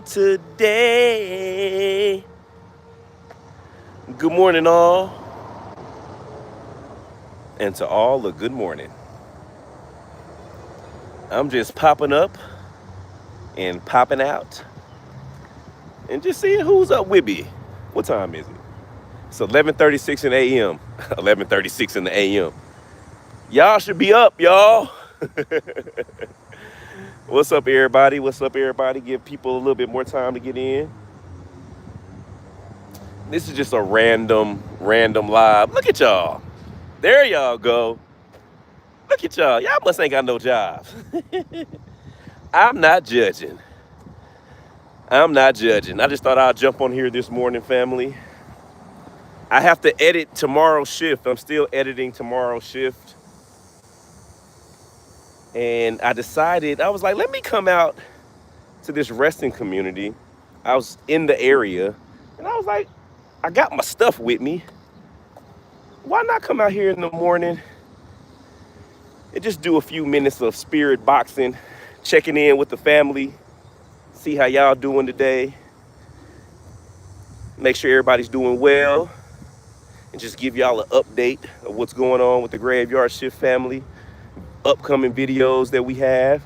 today. Good morning, all. And to all, a good morning. I'm just popping up and popping out and just seeing who's up with me. What time is it? It's 11:36 in the a.m. 11:36 in the a.m. Y'all should be up, y'all. What's up, everybody? What's up, everybody? Give people a little bit more time to get in. This is just a random live. Look at y'all. There y'all go. Look at y'all. Y'all must ain't got no jobs. I'm not judging. I'm not judging. I just thought I'd jump on here this morning, family. I have to edit tomorrow's shift. I'm still editing tomorrow's shift. And I decided, I was like, let me come out to this resting community. I was in the area. And I was like, I got my stuff with me. Why not come out here in the morning and just do a few minutes of spirit boxing, checking in with the family, see how y'all doing today, make sure everybody's doing well, and just give y'all an update of what's going on with the Graveyard Shift family, upcoming videos that we have.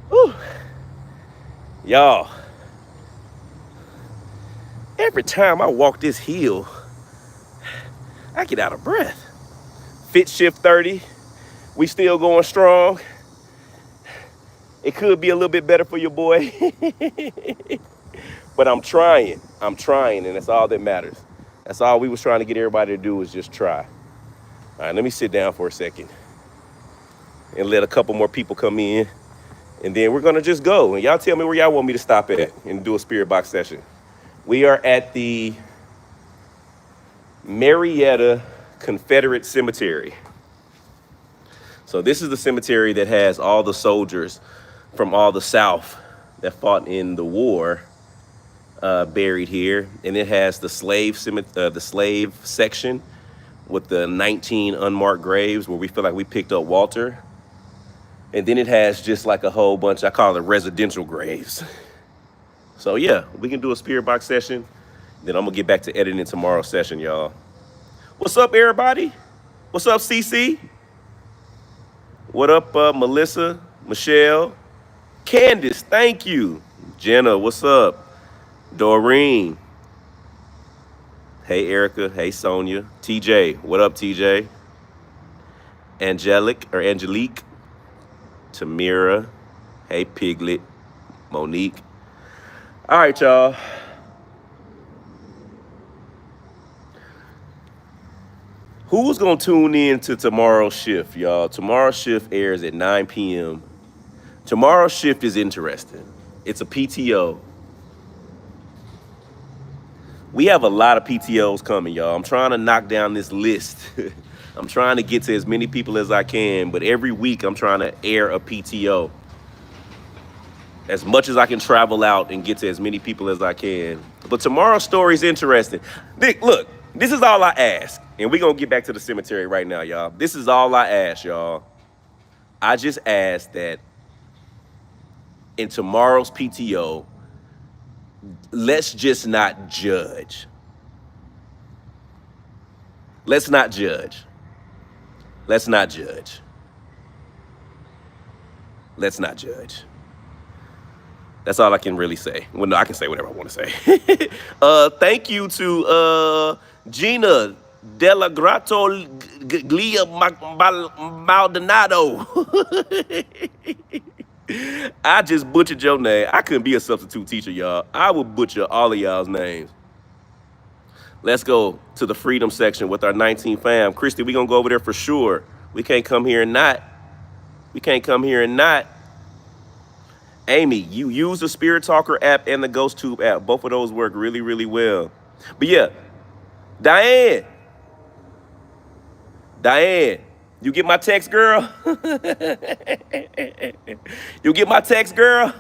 Whew. Y'all, every time I walk this hill, I get out of breath. Fit shift 30, we still going strong. It could be a little bit better for your boy, but I'm trying, and that's all that matters. That's all we was trying to get everybody to do is just try. All right, let me sit down for a second and let a couple more people come in, and then we're gonna just go. And y'all tell me where y'all want me to stop at and do a spirit box session. We are at the Marietta Confederate Cemetery. So this is the cemetery that has all the soldiers from all the South that fought in the war buried here, and it has the slave section with the 19 unmarked graves where we feel like we picked up Walter, and then it has just like a whole bunch, I call it residential graves. So yeah, we can do a spirit box session. Then I'm gonna get back to editing tomorrow's session, y'all. What's up, everybody? What's up, CC? What up, Melissa, Michelle, Candace? Thank you. Jenna, what's up? Doreen. Hey, Erica. Hey, Sonia. TJ, what up, TJ? Angelique. Tamira. Hey, Piglet. Monique. All right, y'all. Who's gonna tune in to tomorrow's shift, y'all? Tomorrow's shift airs at 9 p.m. Tomorrow's shift is interesting. It's a PTO. We have a lot of PTOs coming, y'all. I'm trying to knock down this list. I'm trying to get to as many people as I can, but every week I'm trying to air a PTO. As much as I can travel out and get to as many people as I can. But tomorrow's story is interesting. Nick, look, this is all I ask. And we're going to get back to the cemetery right now, y'all. This is all I ask, y'all. I just ask that in tomorrow's PTO, let's just not judge. Let's not judge. Let's not judge. Let's not judge. That's all I can really say. Well, no, I can say whatever I want to say. Thank you to Gina Della Grotto Glia Maldonado. I just butchered your name. I couldn't be a substitute teacher, y'all. I would butcher all of y'all's names. Let's go to the freedom section with our 19 fam. Christy, we gonna go over there for sure. We can't come here and not. Amy, you use the Spirit Talker app and the Ghost Tube app. Both of those work really, really well. But yeah, Diane, you get my text, girl? You get my text, girl?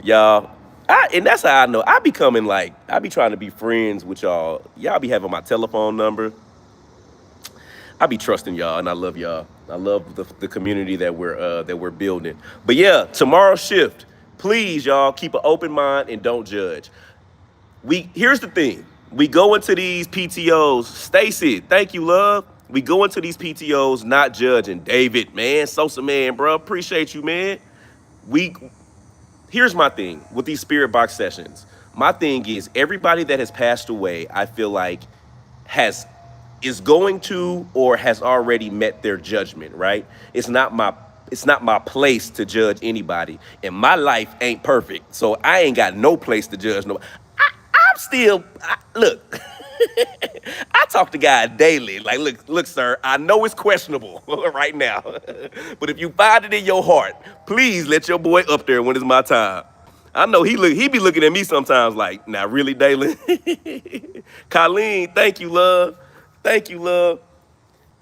Y'all, and that's how I know. I be trying to be friends with y'all. Y'all be having my telephone number. I be trusting y'all, and I love y'all. I love the community that we're building. But yeah, tomorrow's shift, Please, y'all, keep an open mind and don't judge. Here's the thing. We go into these PTOs. Stacy, thank you, love. We go into these PTOs not judging. David, man, Sosa man, bro, appreciate you, man. We Here's my thing with these spirit box sessions. My thing is everybody that has passed away, I feel like has is going to or has already met their judgment, right? It's not my place to judge anybody. And my life ain't perfect. So I ain't got no place to judge nobody. I'm still look. I talk to God daily. Like, look, sir, I know it's questionable right now. But if you find it in your heart, please let your boy up there when it's my time. I know he be looking at me sometimes like, nah, really, Dalen? Colleen, thank you, love. Thank you, love.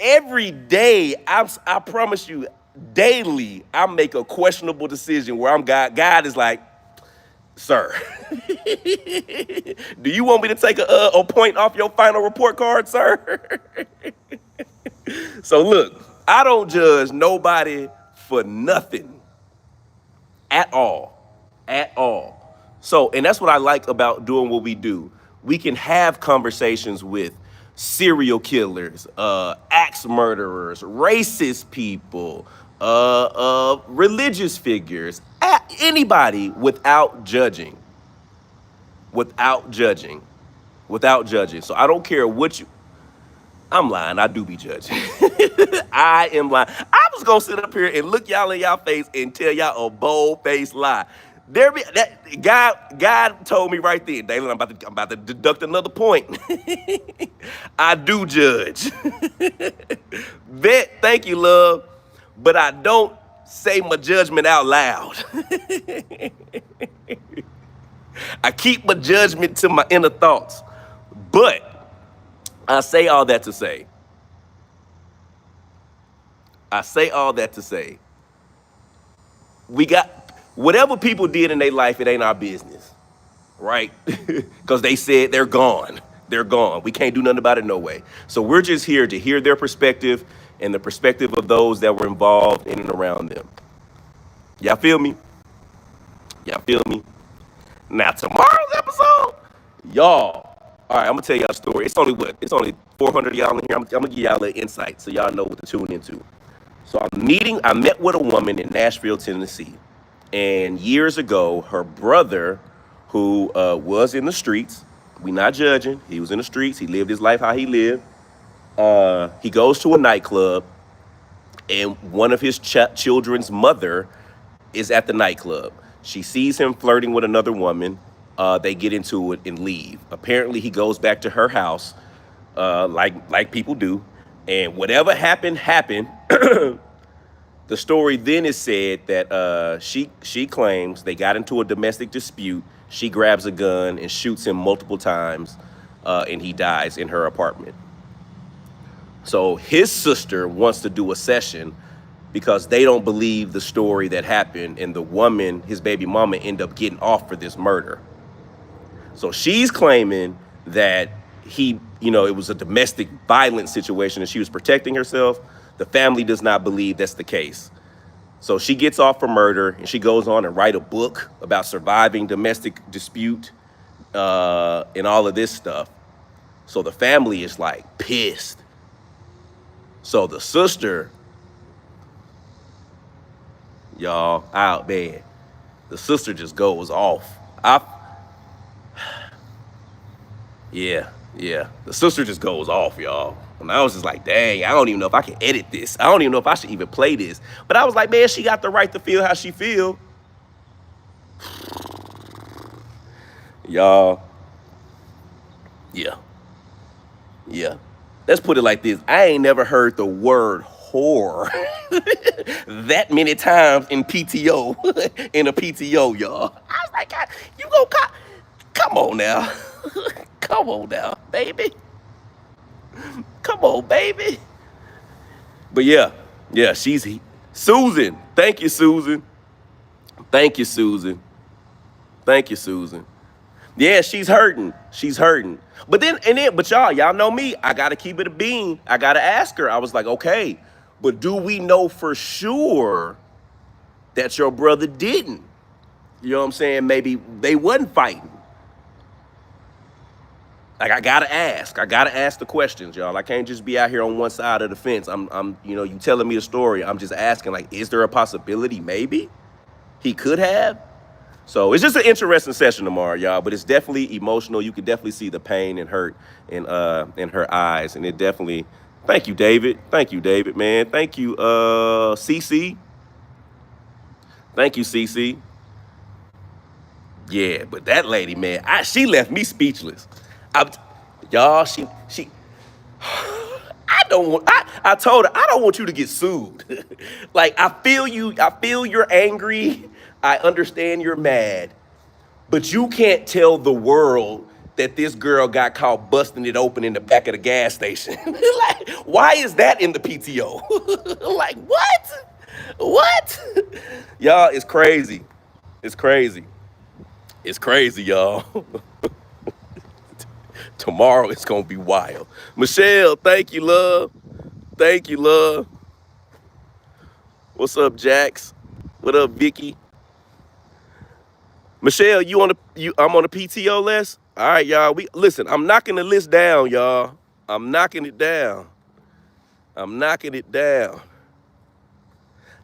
Every day, I promise you, daily, I make a questionable decision where God is like, sir, do you want me to take a point off your final report card, sir? So look, I don't judge nobody for nothing at all, at all. So, and that's what I like about doing what we do. We can have conversations with serial killers, axe murderers, racist people, religious figures, anybody without judging, without judging, without judging. So I don't care what you. I'm lying. I do be judging. I am lying. I was gonna sit up here and look y'all in y'all face and tell y'all a bold-faced lie. God told me right there, Dalen, I'm about to deduct another point. I do judge. Thank you, love. But I don't say my judgment out loud. I keep my judgment to my inner thoughts. But I say all that to say, we got whatever people did in their life, it ain't our business, right? Because they said they're gone. They're gone. We can't do nothing about it, no way. So we're just here to hear their perspective and the perspective of those that were involved in and around them. Y'all feel me? Y'all feel me? Now tomorrow's episode, y'all. All right, I'm gonna tell y'all a story. It's only what? It's only 400 of y'all in here. I'm gonna give y'all a little insight so y'all know what to tune into. So I met with a woman in Nashville, Tennessee. And years ago, her brother, who was in the streets, we not judging, he was in the streets, he lived his life how he lived. He goes to a nightclub, and one of his children's mother is at the nightclub. She sees him flirting with another woman. They get into it and leave. Apparently, he goes back to her house, like people do, and whatever happened. The story then is said that she claims they got into a domestic dispute. She grabs a gun and shoots him multiple times, and he dies in her apartment. So his sister wants to do a session because they don't believe the story that happened, and the woman, his baby mama, end up getting off for this murder. So she's claiming that it was a domestic violence situation and she was protecting herself. The family does not believe that's the case. So she gets off for murder and she goes on and write a book about surviving domestic dispute and all of this stuff. So the family is like pissed. So the sister, y'all, out there, the sister just goes off. Yeah. The sister just goes off, y'all. And I was just like, dang, I don't even know if I can edit this. I don't even know if I should even play this. But I was like, man, she got the right to feel how she feel. Y'all. Yeah. Let's put it like this. I ain't never heard the word whore that many times in PTO, in a PTO, y'all. I was like, God, you go, come on now. Come on now, baby. Come on, baby. But yeah, she's Susan. Thank you, Susan. Yeah, she's hurting. But y'all know me. I gotta keep it a bean. I gotta ask her. I was like, okay, but do we know for sure that your brother didn't? You know what I'm saying? Maybe they wasn't fighting. Like I gotta ask. I gotta ask the questions, y'all. I can't just be out here on one side of the fence. You know, you telling me a story. I'm just asking, like, is there a possibility? Maybe he could have. So it's just an interesting session tomorrow, y'all. But it's definitely emotional. You can definitely see the pain and hurt in her eyes, and it definitely. Thank you, David. Thank you, David, man. Thank you, CC. Thank you, CC. Yeah, but that lady, man, she left me speechless. I, y'all, she I don't want. I told her I don't want you to get sued. Like I feel you. I feel you're angry. I understand you're mad, but you can't tell the world that this girl got caught busting it open in the back of the gas station. Like, why is that in the PTO? Like, what? What? Y'all, it's crazy. It's crazy. It's crazy, y'all. Tomorrow it's gonna be wild. Michelle, thank you, love. Thank you, love. What's up, Jax? What up, Vicky? Michelle, I'm on the PTO list. All right, y'all. We listen. I'm knocking the list down, y'all. I'm knocking it down. I'm knocking it down,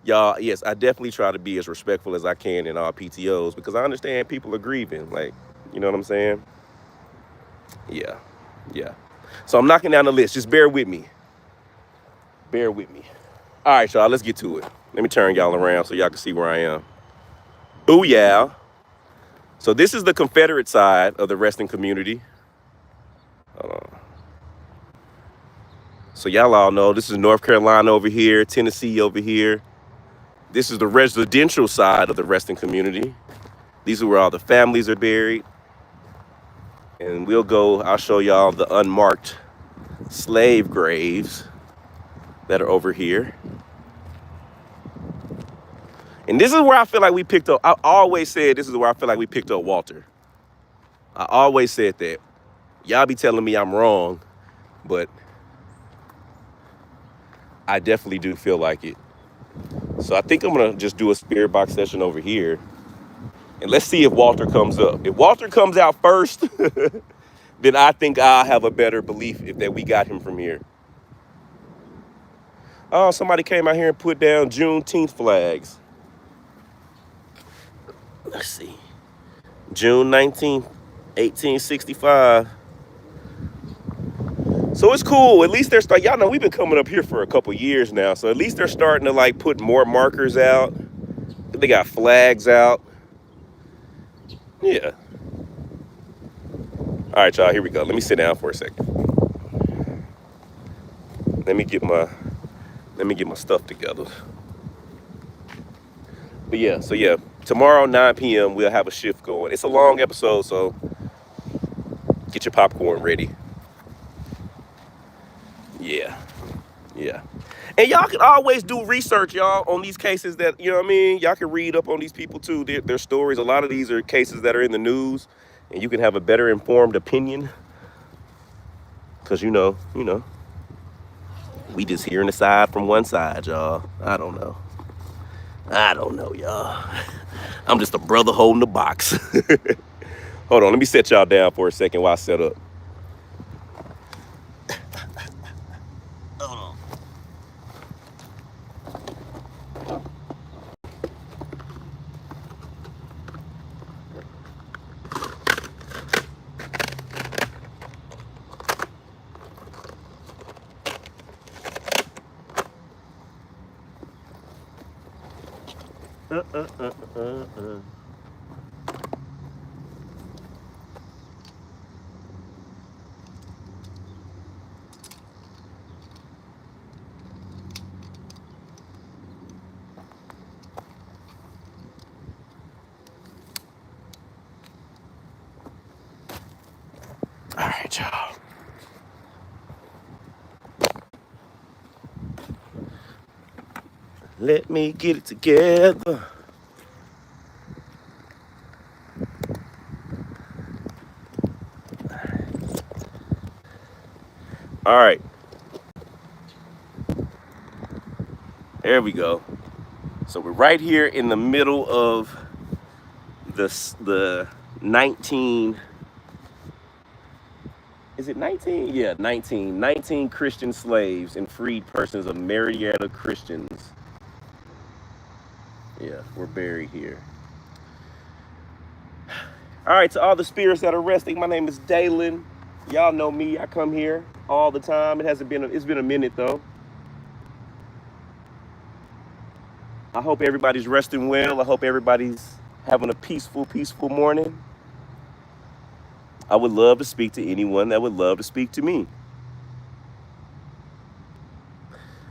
y'all. Yes, I definitely try to be as respectful as I can in our PTOs because I understand people are grieving. Like, you know what I'm saying? Yeah, yeah. So I'm knocking down the list. Just bear with me. Bear with me. All right, y'all. Let's get to it. Let me turn y'all around so y'all can see where I am. Booyah. So this is the Confederate side of the resting community. So y'all all know this is North Carolina over here, Tennessee over here. This is the residential side of the resting community. These are where all the families are buried. And I'll show y'all the unmarked slave graves that are over here. And this is where I feel like we picked up, I always said this is where I feel like we picked up Walter. I always said that. Y'all be telling me I'm wrong, but I definitely do feel like it. So I think I'm gonna just do a spirit box session over here. And let's see if Walter comes up. If Walter comes out first, then I think I'll have a better belief that we got him from here. Oh, somebody came out here and put down Juneteenth flags. Let's see. June 19th, 1865. So it's cool. At least they're starting. Y'all know we've been coming up here for a couple years now. So at least they're starting to like put more markers out. They got flags out. Yeah. All right, y'all. Here we go. Let me sit down for a second. Let me get my stuff together. But yeah. So yeah. Tomorrow 9 p.m. we'll have a shift going. It's a long episode, so get your popcorn ready. Yeah. Yeah. And y'all can always do research, y'all, on these cases that, you know what I mean? Y'all can read up on these people, too. Their stories. A lot of these are cases that are in the news, and you can have a better informed opinion. Because, you know, we just hearing the side from one side, y'all. I don't know, y'all. I'm just a brother holding the box. Hold on. Let me set y'all down for a second while I set up. All right, y'all. Let me get it together. All right. There we go. So we're right here in the middle of the 19, is it 19? Yeah, 19 Christian slaves and freed persons of Marietta Christians. Yeah, we're buried here. All right, to all the spirits that are resting, my name is Dalen. Y'all know me. I come here all the time. It's been a minute though. I hope everybody's resting well. I hope everybody's having a peaceful morning. I would love to speak to anyone that would love to speak to me.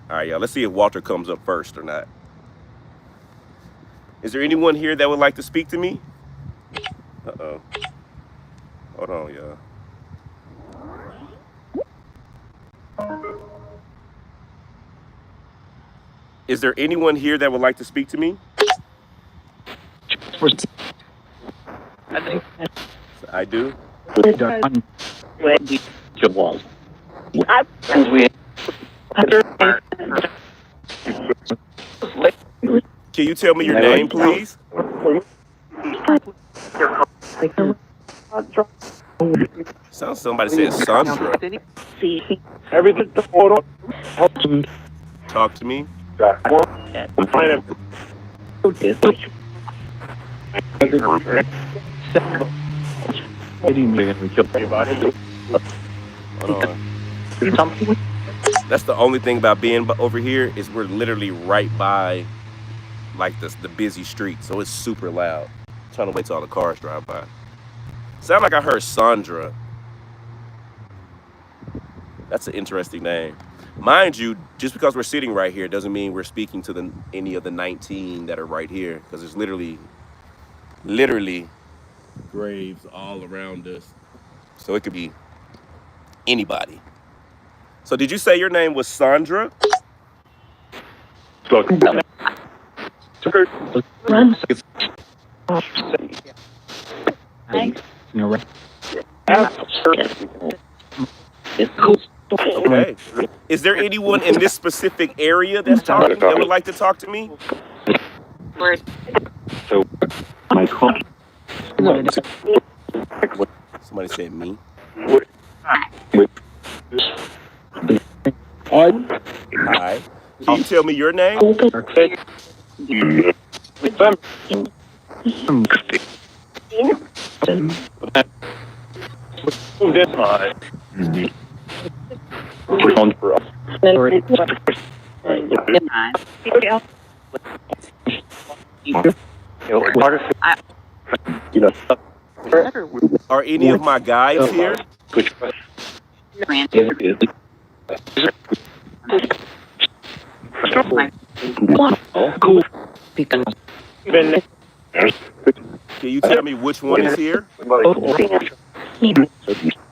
All right, y'all, let's see if Walter comes up first or not. Is there anyone here that would like to speak to me? Uh-oh. Hold on, y'all. Is there anyone here that would like to speak to me? I do. Can you tell me your name, please? Sounds somebody said Sandra. Talk to me. Hold on. That's the only thing about being over here is we're literally right by like the busy street, so it's super loud. I'm trying to wait till all the cars drive by. Sound like I heard Sandra. That's an interesting name. Mind you, just because we're sitting right here doesn't mean we're speaking to any of the 19 that are right here, because there's literally graves all around us. So it could be anybody. So did you say your name was Sandra? Okay. Is there anyone in this specific area that's talking that would like to talk to me? Somebody said me. Hi. Can you tell me your name? Are any of my guides here? Can you tell me which one is here?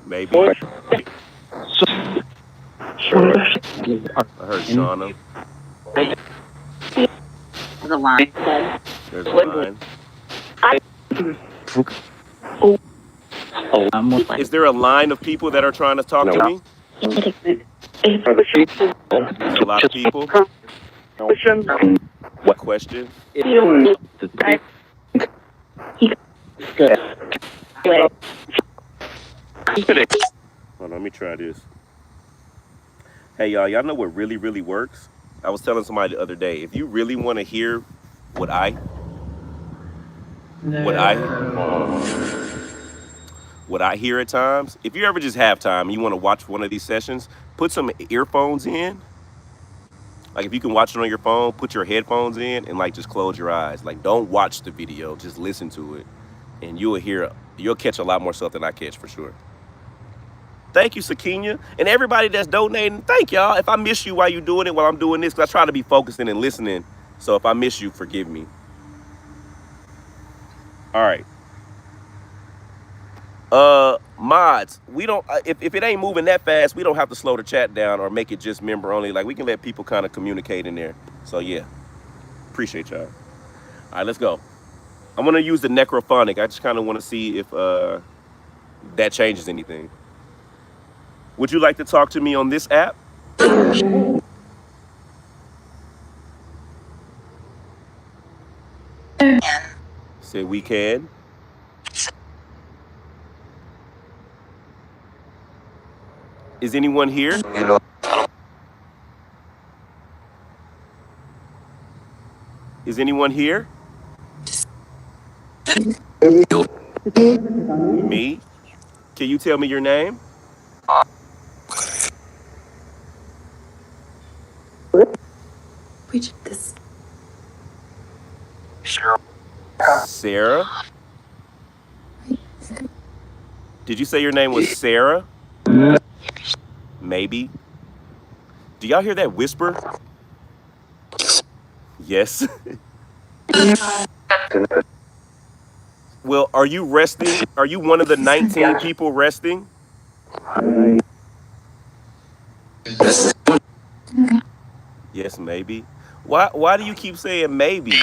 Maybe. I heard Shauna. There's a line. Is there a line of people that are trying to talk to me? There's a lot of people. What question? Hold on, let me try this. Hey, y'all know what really works? I was telling somebody the other day, if you really want to hear what I hear at times, if you ever just have time and you want to watch one of these sessions, put some earphones in. Like if you can watch it on your phone, put your headphones in and like just close your eyes. Like don't watch the video, just listen to it. And you'll catch a lot more stuff than I catch for sure. Thank you, Sakina. And everybody that's donating, thank y'all. If I miss you while you're doing it, while I'm doing this, because I try to be focusing and listening. So if I miss you, forgive me. All right. Mods, we don't, if it ain't moving that fast, we don't have to slow the chat down or make it just member only. Like we can let people kind of communicate in there. So yeah, appreciate y'all. All right, let's go. I'm going to use the necrophonic. I just kind of want to see if that changes anything. Would you like to talk to me on this app? Say we can. Is anyone here? Is anyone here? Me? Can you tell me your name? Which this Sarah? Did you say your name was Sarah? Maybe. Do y'all hear that whisper? Yes. Well, are you resting? Are you one of the 19 people resting? Yes, maybe. Why do you keep saying maybe?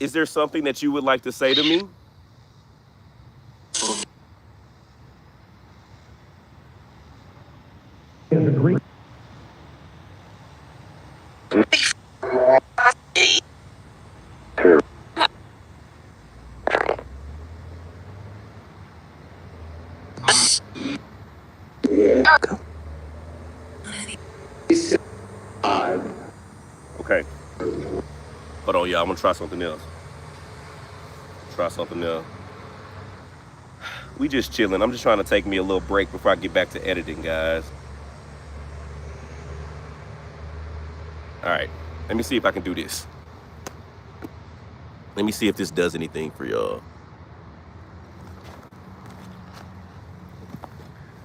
Is there something that you would like to say to me? Okay. Hold on, y'all. I'm gonna try something else. Try something else. We just chilling. I'm just trying to take me a little break before I get back to editing, guys. All right. Let me see if I can do this. Let me see if this does anything for y'all.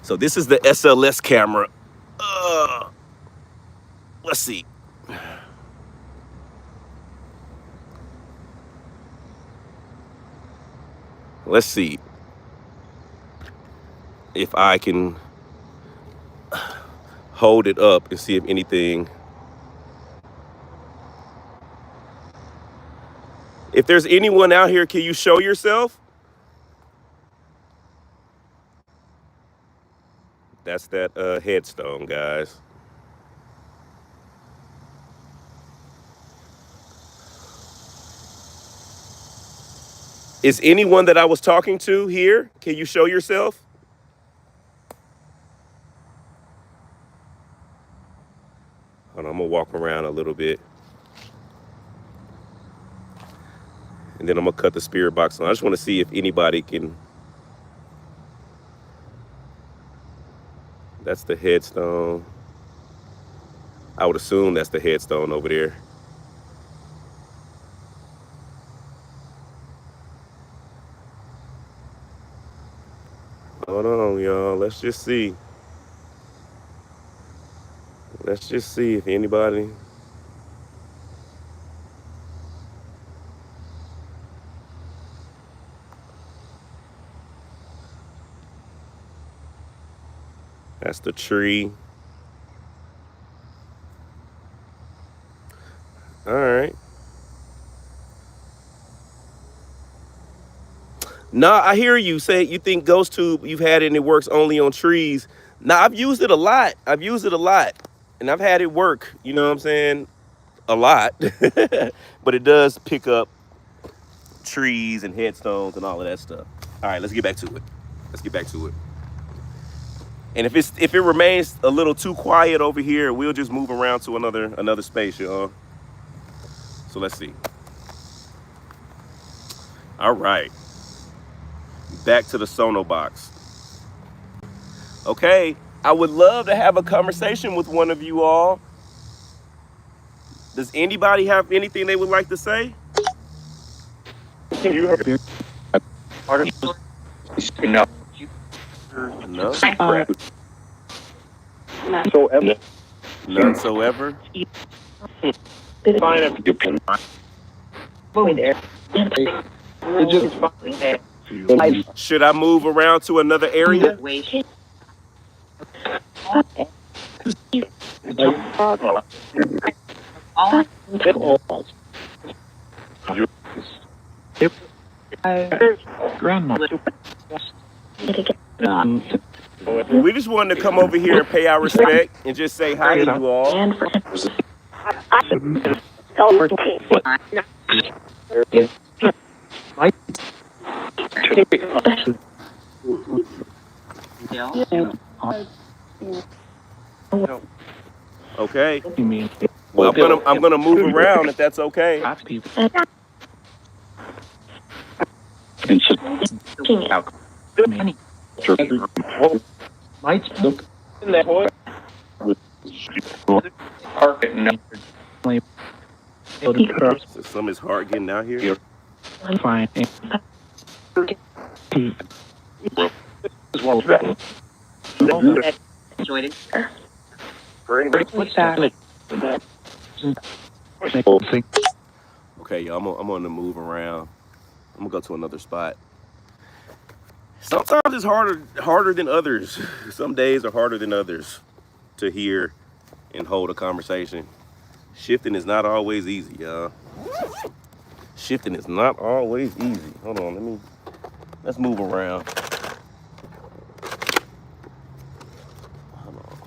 So this is the SLS camera. Let's see. Let's see if I can hold it up and see if anything. If there's anyone out here, can you show yourself? That's that headstone, guys. Is anyone that I was talking to here? Can you show yourself? Hold on, I'm gonna walk around a little bit. And then I'm gonna cut the spirit box on. I just wanna see if anybody can. That's the headstone. I would assume that's the headstone over there. Hold on, y'all. Let's just see. Let's just see if anybody. That's the tree. All right. Nah, I hear you say you think Ghost Tube, you've had it and it works only on trees. Nah, I've used it a lot. I've used it a lot. And I've had it work, you know what I'm saying? A lot. But it does pick up trees and headstones and all of that stuff. All right, let's get back to it. Let's get back to it. And if it remains a little too quiet over here, we'll just move around to another space, y'all. So let's see. All right. Back to the sono box. Okay, I would love to have a conversation with one of you all. Does anybody have anything they would like to say? No. No? None so ever? Should I move around to another area? Grandma. We just wanted to come over here and pay our respect and just say hi to you all. Okay. Well, I'm gonna move around if that's okay. So some is hard getting out here. Okay, y'all, I'm gonna move around. I'm gonna go to another spot. Sometimes it's harder than others. Some days are harder than others to hear and hold a conversation. Shifting is not always easy, y'all. Shifting is not always easy. Hold on, let's move around. Hold on.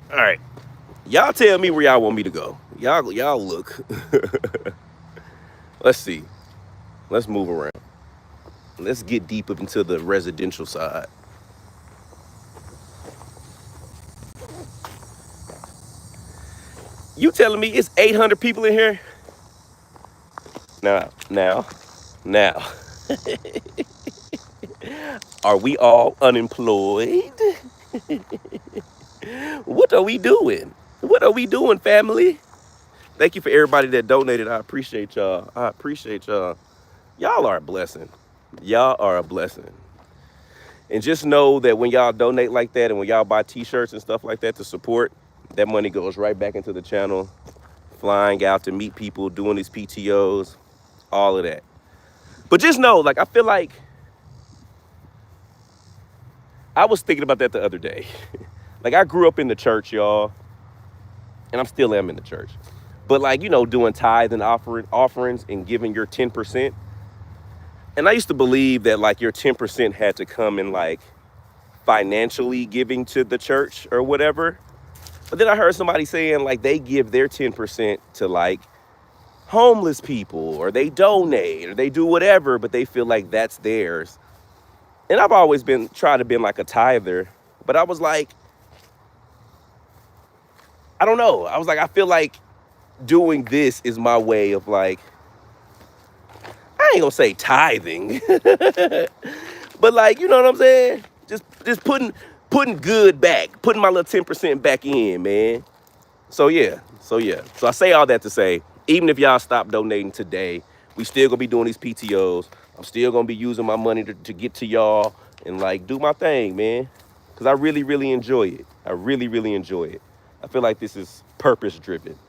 All right, y'all tell me where y'all want me to go. Y'all look. Let's see. Let's move around. Let's get deep up into the residential side. You telling me it's 800 people in here? Now. Are we all unemployed? What are we doing? What are we doing, family? Thank you for everybody that donated. I appreciate y'all. Y'all are a blessing. Y'all are a blessing. And just know that when y'all donate like that and when y'all buy t-shirts and stuff like that to support, that money goes right back into the channel, flying out to meet people, doing these PTOs, all of that. But just know, like, I feel like I was thinking about that the other day. Like, I grew up in the church, y'all, and I'm still am in the church. But like, doing tithe and offerings and giving your 10%. And I used to believe that like your 10% had to come in like financially giving to the church or whatever. But then I heard somebody saying like they give their 10% to like homeless people, or they donate, or they do whatever, but they feel like that's theirs. And I've always tried to be like a tither, but I was like, I don't know. I was like, I feel like doing this is my way of like, I ain't gonna say tithing, but like, you know what I'm saying? Just putting good back, putting my little 10% back in, man. So yeah. So I say all that to say, even if y'all stop donating today, we still gonna be doing these PTOs. I'm still gonna be using my money to get to y'all and like do my thing, man. Cause I really, really enjoy it. I really, really enjoy it. I feel like this is purpose driven.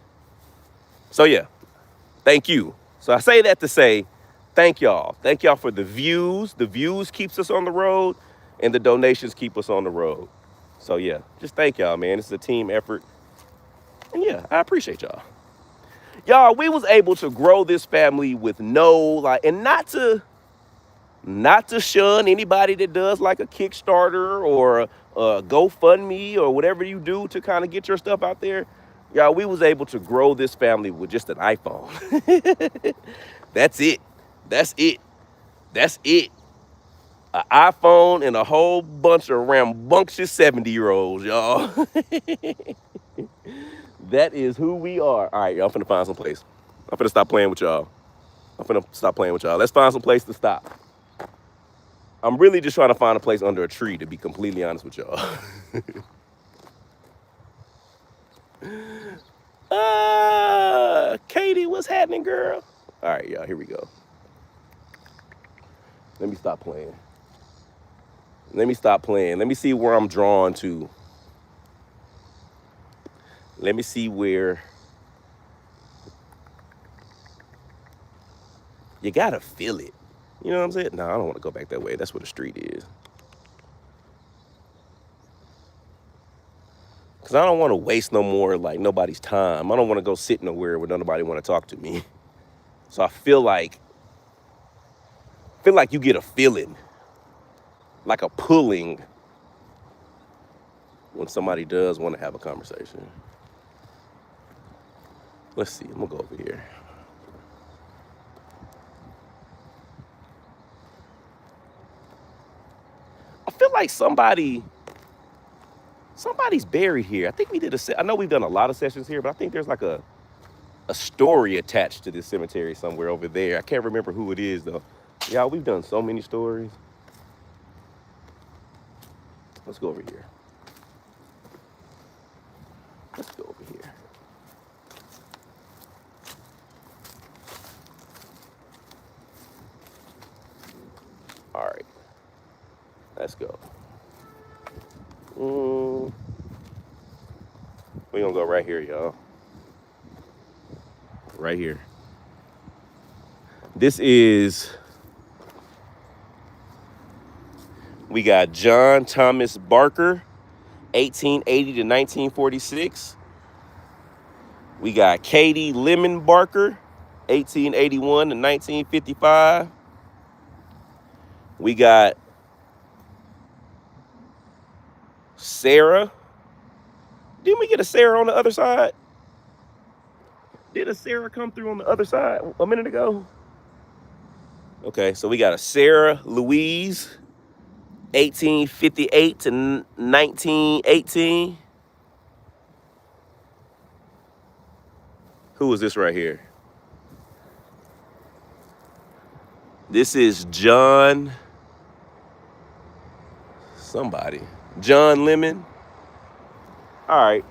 So yeah, thank you. So I say that to say, thank y'all. Thank y'all for the views. The views keeps us on the road, and the donations keep us on the road. So yeah, just thank y'all, man. It's a team effort. And yeah, I appreciate y'all. Y'all, we was able to grow this family with no like, and not to shun anybody that does like a Kickstarter or a GoFundMe or whatever you do to kind of get your stuff out there. Y'all, we was able to grow this family with just an iPhone. That's it. That's it. That's it. An iPhone and a whole bunch of rambunctious 70-year-olds, y'all. That is who we are. All right, y'all, I'm finna find some place. I'm finna stop playing with y'all. Let's find some place to stop. I'm really just trying to find a place under a tree, to be completely honest with y'all. Katie, what's happening, girl? All right, y'all, here we go. Let me stop playing. Let me see where I'm drawn to. Let me see where. You gotta feel it. You know what I'm saying? No, I don't want to go back that way. That's where the street is. Because I don't want to waste no more, like, nobody's time. I don't want to go sit nowhere where nobody want to talk to me. So I feel like you get a feeling, like a pulling, when somebody does want to have a conversation. Let's see, I'm gonna go over here. I feel like somebody's buried here. I think we did I know we've done a lot of sessions here, but I think there's like a story attached to this cemetery somewhere over there. I can't remember who it is though. Y'all, we've done so many stories. Let's go over here. Let's go over here. All right. Let's go. We're gonna go right here, y'all. Right here. We got John Thomas Barker, 1880 to 1946. We got Katie Lemon Barker, 1881 to 1955. We got Sarah. Didn't we get a Sarah on the other side? Did a Sarah come through on the other side a minute ago? Okay, so we got a Sarah Louise, 1858 to 1918. Who is this right here? This is John somebody. John Lemon. All right.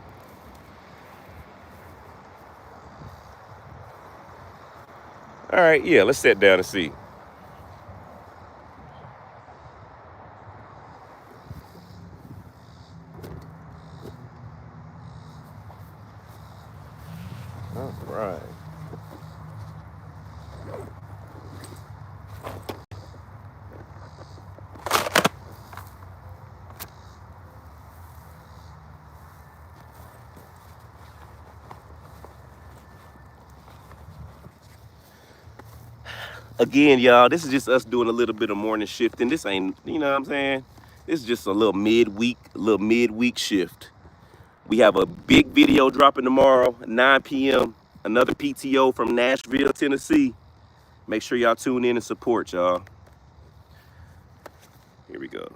All right, yeah, let's sit down and see. All right. Again, y'all, this is just us doing a little bit of morning shifting. This ain't, you know what I'm saying? This is just a little midweek shift. We have a big video dropping tomorrow, 9 p.m. Another PTO from Nashville, Tennessee. Make sure y'all tune in and support, y'all. Here we go.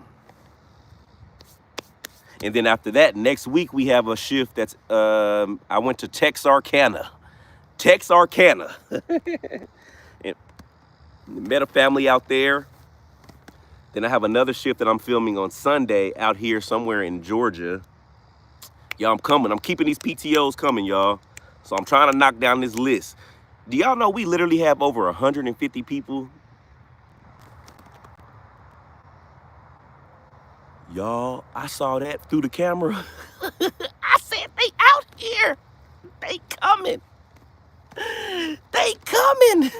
And then after that, next week, we have a shift that's, I went to Texarkana. And met a family out there. Then I have another shift that I'm filming on Sunday out here somewhere in Georgia. Y'all, I'm coming. I'm keeping these PTOs coming, y'all. So I'm trying to knock down this list. Do y'all know we literally have over 150 people? Y'all, I saw that through the camera. I said, they out here. They coming. They coming.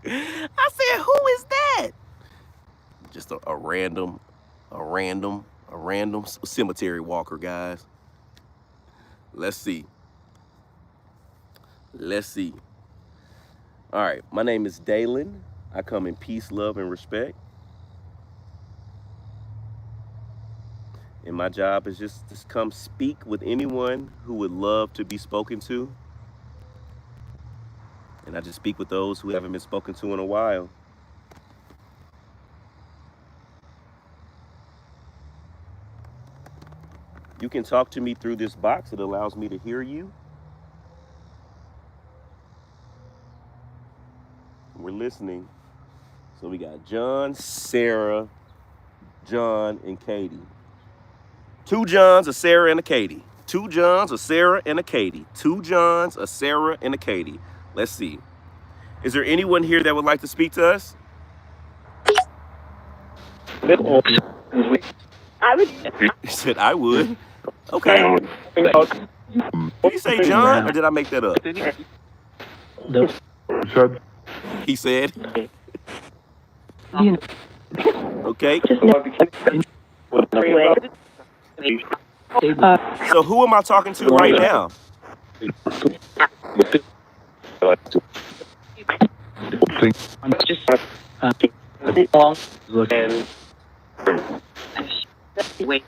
I said, who is that? Just a random cemetery walker, guys. Let's see. All right, my name is Dalen. I come in peace, love, and respect. And my job is just to come speak with anyone who would love to be spoken to. And I just speak with those who haven't been spoken to in a while. You can talk to me through this box. It allows me to hear you. We're listening. So we got John, Sarah, John, and Katie. 2 Johns, a Sarah, and a Katie. 2 Johns, a Sarah, and a Katie. 2 Johns, a Sarah, and a Katie. Let's see. Is there anyone here that would like to speak to us? I would. He said, I would. Okay. Did you say John, or did I make that up? He said. Okay. So who am I talking to right now? I'm just long looking. Wait.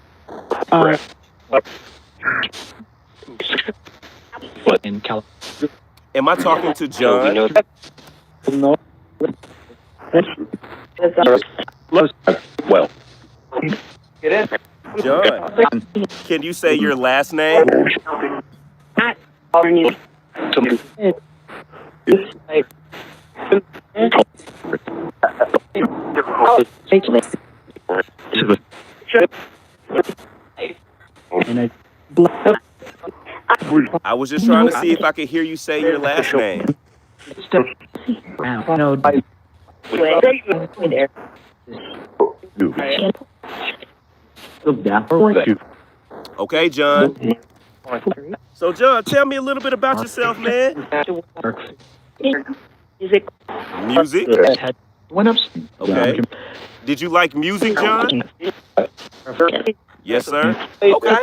What in California? Am I talking to John? No. Well. It is. John, can you say your last name? I was just trying to see if I could hear you say your last name. Okay, John. So, John, tell me a little bit about yourself, man. Music? Okay. Did you like music, John? Yes, sir. Okay.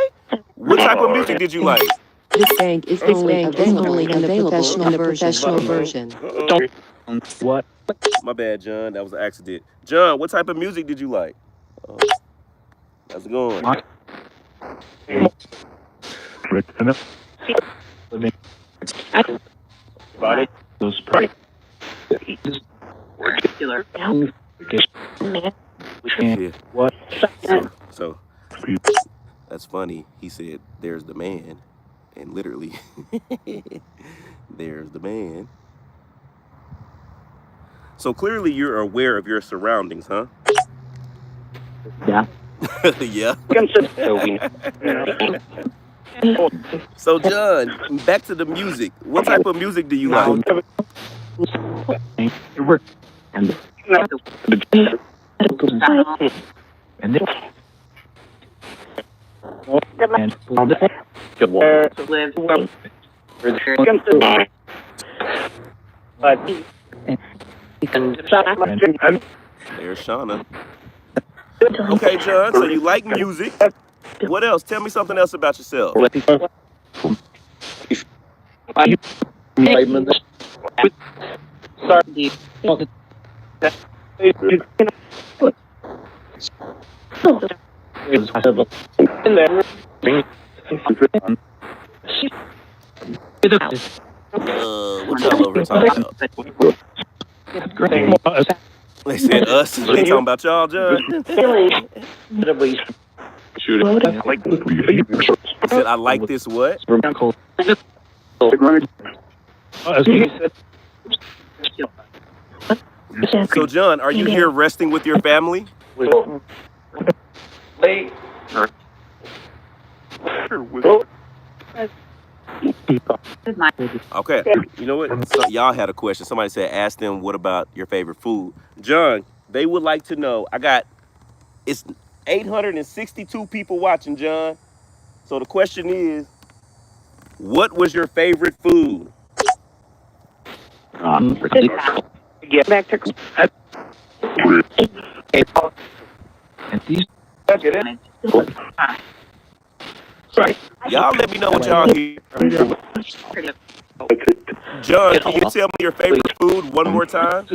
What type of music did you like? This bank is only available in the professional version. What? My bad, John. That was an accident. John, what type of music did you like? How's it going? Yeah. What? So that's funny. He said, "There's the man," and literally, there's the man. So clearly, you're aware of your surroundings, huh? Yeah. Yeah. So, John, back to the music. What type of music do you like? There's Shauna. Okay, John, so you like music. What else? Tell me something else about yourself. What y'all over here talking about? They said us. They talking about y'all, John. He said, I like this what? So, John, are you here resting with your family? Okay. You know what? So, y'all had a question. Somebody said, ask them, what about your favorite food? John, they would like to know. It's 862 people watching, John. So the question is, what was your favorite food? Get back to Y'all let me know what y'all hear. John, can you tell me your favorite food one more time?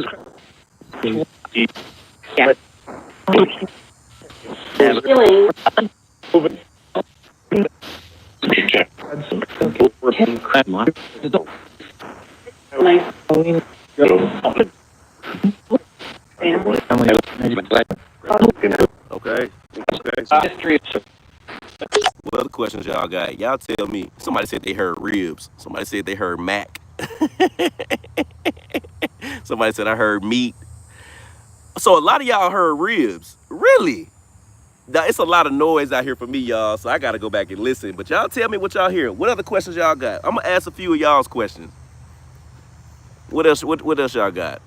Okay. What other questions y'all got? Y'all tell me. Somebody said they heard ribs. Somebody said they heard mac. Somebody said I heard meat. So a lot of y'all heard ribs. Really? Now, it's a lot of noise out here for me, y'all, so I got to go back and listen. But y'all tell me what y'all hear. What other questions y'all got? I'm going to ask a few of y'all's questions. What else y'all got?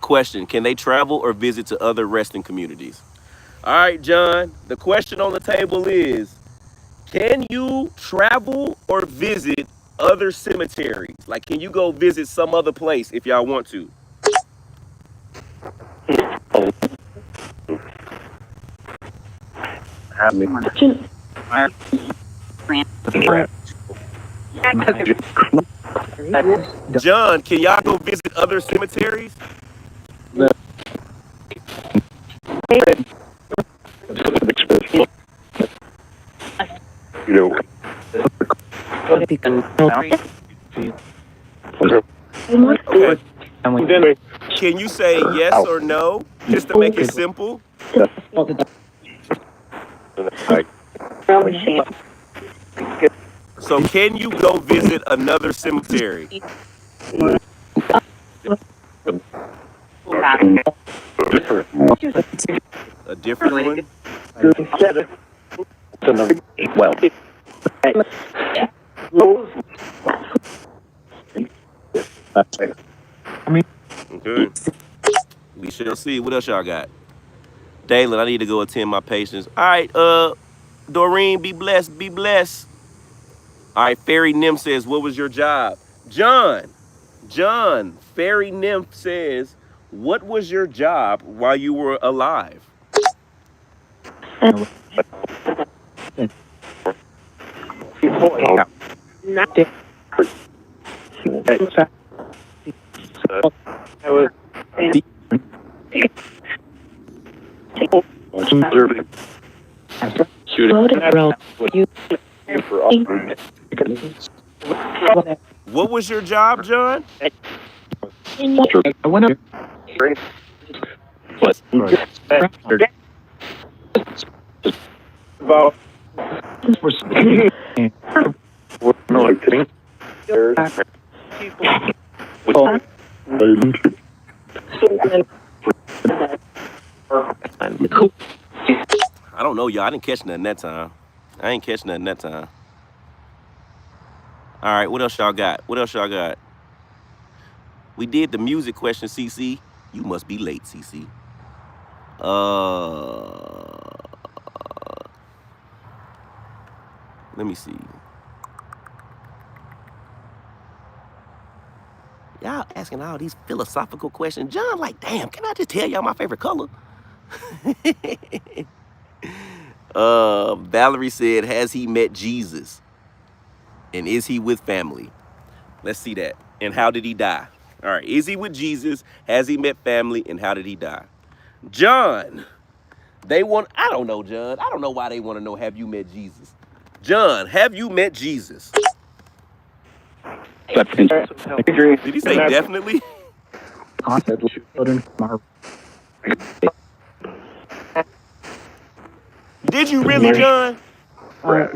Question, can they travel or visit to other resting communities? All right, John, the question on the table is, can you travel or visit other cemeteries? Like, can you go visit some other place if y'all want to? John, can y'all go visit other cemeteries? Okay. Can you say yes or no, just to make it simple? So can you go visit another cemetery? A different one? Okay. We shall see. What else y'all got? Dalen, I need to go attend my patients. All right, Doreen, be blessed, be blessed. All right, Fairy Nymph says, what was your job? John, Fairy Nymph says, what was your job while you were alive? What was your job, John? I don't know, y'all. I didn't catch nothing that time. I ain't catch nothing that time. All right, what else y'all got? What else y'all got? We did the music question, CC. You must be late, CC. Let me see. Y'all asking all these philosophical questions. John, like, damn, can I just tell y'all my favorite color? Valerie said, has he met Jesus? And is he with family? Let's see that. And how did he die? All right, is he with Jesus? Has he met family? And how did he die? John, I don't know, John. I don't know why they want to know, have you met Jesus? John, have you met Jesus? Did he say definitely? Did you really, John? Well,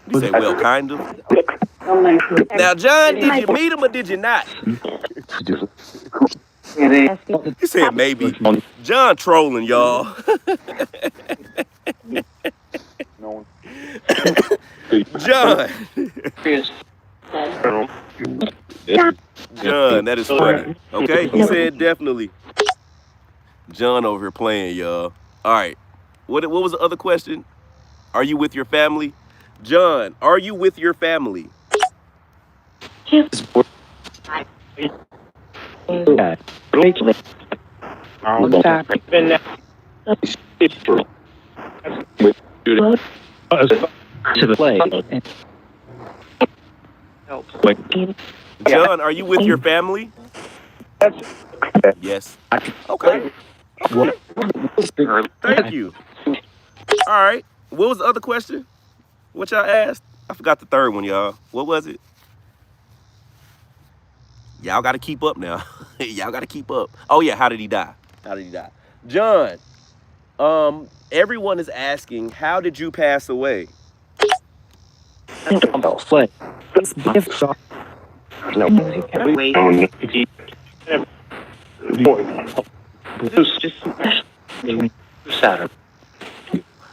You say, well, kind of. Now, John, did you meet him or did you not? He said maybe. John trolling, y'all. John. John, that is funny. Okay, he said definitely. John over here playing, y'all. All right. What was the other question? Are you with your family? John, are you with your family? John, are you with your family? Yes. Okay. Thank you. All right. What was the other question? What y'all asked? I forgot the third one, y'all. What was it? Y'all got to keep up now. Y'all got to keep up. Oh, yeah. How did he die? How did he die? John, everyone is asking, how did you pass away?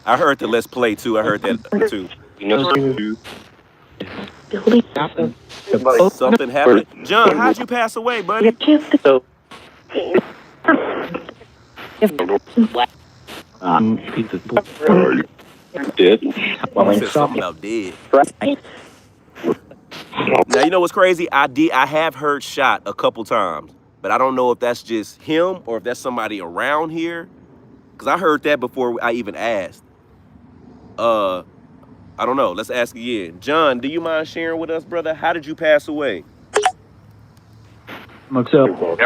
I heard the Let's Play, too. I heard that, too. Something happened. John, how'd you pass away, buddy? Dead. He said something about dead. Now, you know what's crazy? I have heard shot a couple times, but I don't know if that's just him or if that's somebody around here. Because I heard that before I even asked. Uh, I don't know. Let's ask again. John, do you mind sharing with us, brother? How did you pass away? Myself. So,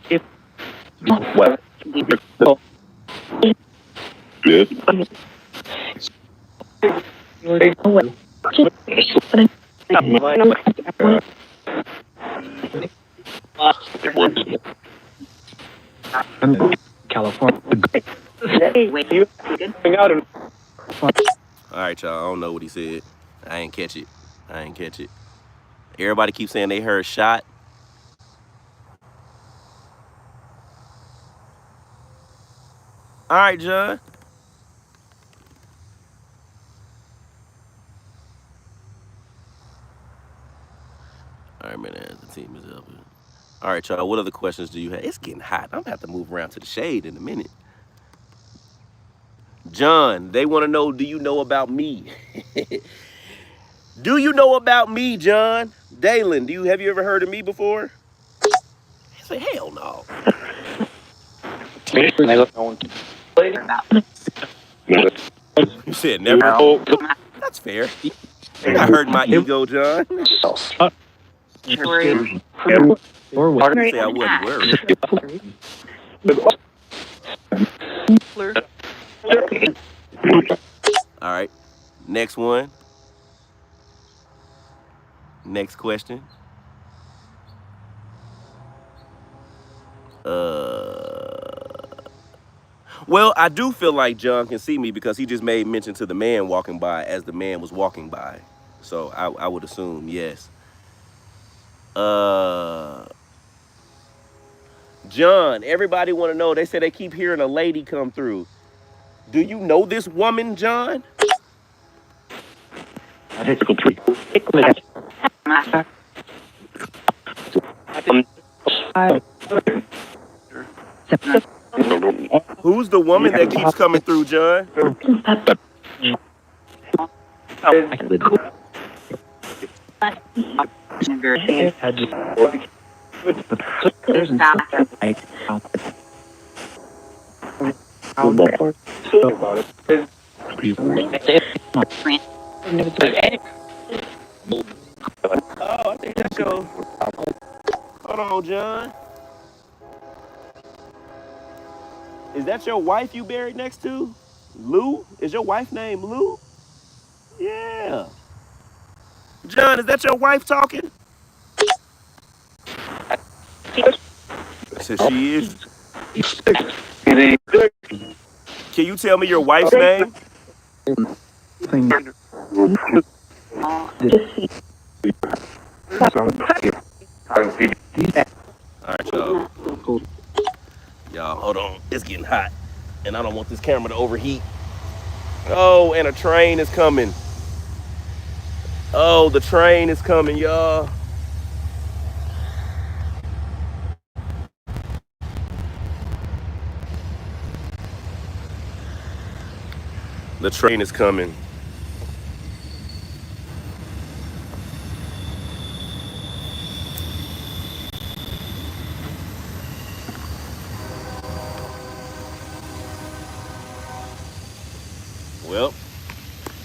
if, well, good. California. All right, y'all. I don't know what he said. I ain't catch it. I ain't catch it. Everybody keeps saying they heard shot. All right, John. All right, man. The team is up. All right, y'all. What other questions do you have? It's getting hot. I'm gonna have to move around to the shade in a minute. John, they want to know, do you know about me? Do you know about me, John? Dalen, have you ever heard of me before? I say, hell no. You said never. That's fair. You're not hurting my ego, John. You say I wasn't worried. All right. Next one. Next question. Well, I do feel like John can see me because he just made mention to the man walking by as the man was walking by. So I would assume yes. John, everybody want to know. They say they keep hearing a lady come through. Do you know this woman, John? Who's the woman that keeps coming through, John? Oh, I think that's your. Hold on, John. Is that your wife you buried next to? Lou? Is your wife named Lou? Yeah. John, is that your wife talking? Says she is. Can you tell me your wife's name? All right, y'all. Y'all, hold on. It's getting hot. And I don't want this camera to overheat. Oh, and a train is coming. Oh, the train is coming, y'all. The train is coming. Well,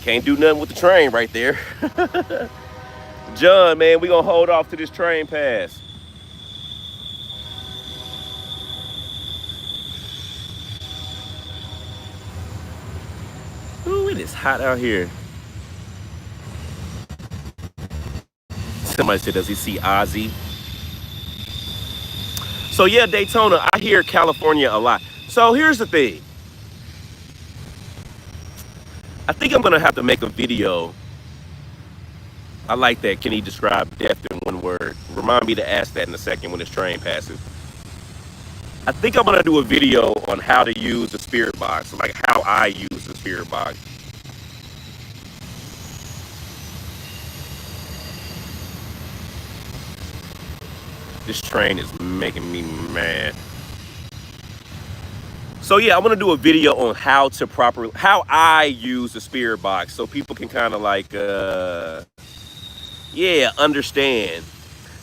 can't do nothing with the train right there. John, man, we gonna hold off to this train pass. Ooh, it is hot out here. Somebody said, does he see Ozzy? So yeah, Daytona, I hear California a lot. So here's the thing. I think I'm gonna have to make a video. I like that. Can he describe death in one word? Remind me to ask that in a second when this train passes. I think I'm gonna do a video on how to use the spirit box, like how I use the spirit box. This train is making me mad. So yeah, I'm gonna do a video on how I use the spirit box, so people can kind of like, yeah, understand.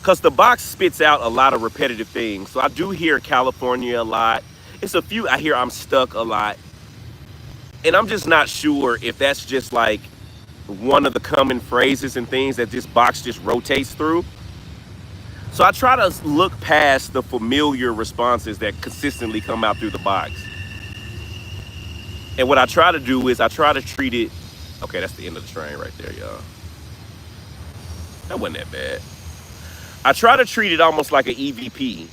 Cause the box spits out a lot of repetitive things. So I do hear California a lot. It's a few I hear I'm stuck a lot. And I'm just not sure if that's just like one of the common phrases and things that this box just rotates through. So I try to look past the familiar responses that consistently come out through the box. And what I try to do is I try to treat it. Okay, that's the end of the train right there, y'all. That wasn't that bad. I try to treat it almost like an EVP.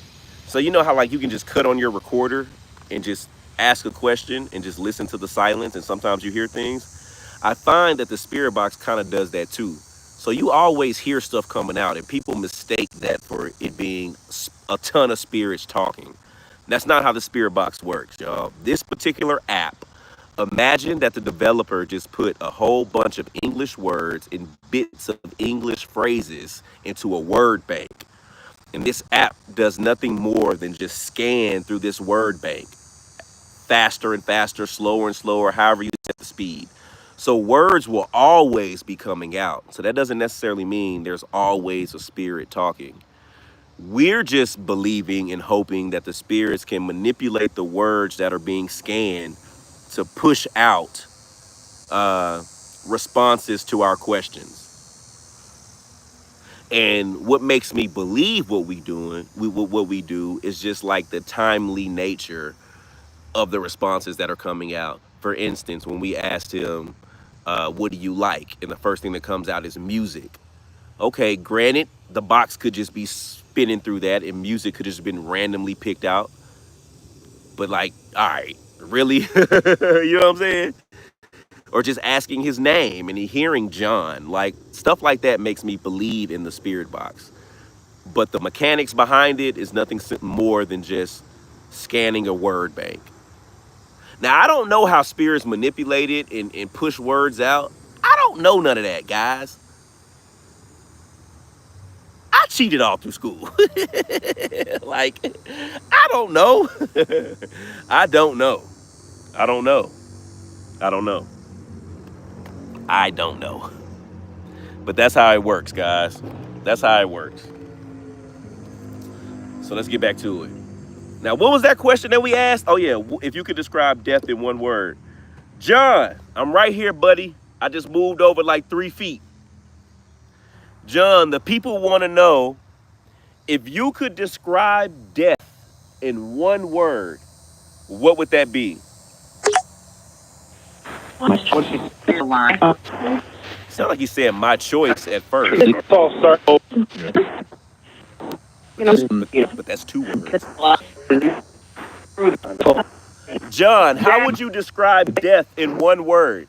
So you know how like you can just cut on your recorder and just ask a question and just listen to the silence, and sometimes you hear things. I find that the spirit box kind of does that too. So you always hear stuff coming out, and people mistake that for it being a ton of spirits talking. That's not how the spirit box works, y'all. This particular app, imagine that the developer just put a whole bunch of English words and bits of English phrases into a word bank. And this app does nothing more than just scan through this word bank, faster and faster, slower and slower, however you set the speed. So words will always be coming out. So that doesn't necessarily mean there's always a spirit talking. We're just believing and hoping that the spirits can manipulate the words that are being scanned to push out responses to our questions. And what makes me believe what we do is just like the timely nature of the responses that are coming out. For instance, when we asked him, what do you like? And the first thing that comes out is music. Okay, granted, the box could just be spinning through that and music could just been randomly picked out. But like, all right, really? You know what I'm saying? Or just asking his name and he hearing John. Like, stuff like that makes me believe in the spirit box. But the mechanics behind it is nothing more than just scanning a word bank. Now, I don't know how spirits manipulate it and push words out. I don't know none of that, guys. I cheated all through school. Like, I don't know. I don't know. I don't know. I don't know. I don't know. But that's how it works, guys. That's how it works. So let's get back to it. Now, what was that question that we asked? Oh, yeah. If you could describe death in one word. John, I'm right here, buddy. I just moved over like 3 feet. John, the people want to know if you could describe death in one word, what would that be? Sound like he said my choice at first. But that's 2 words. John, how would you describe death in one word?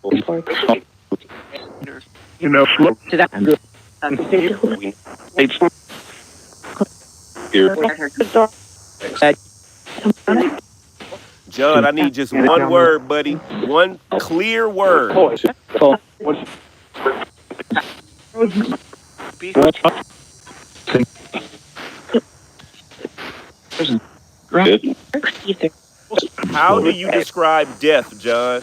John, I need just one word, buddy. One clear word. How do you describe death, John?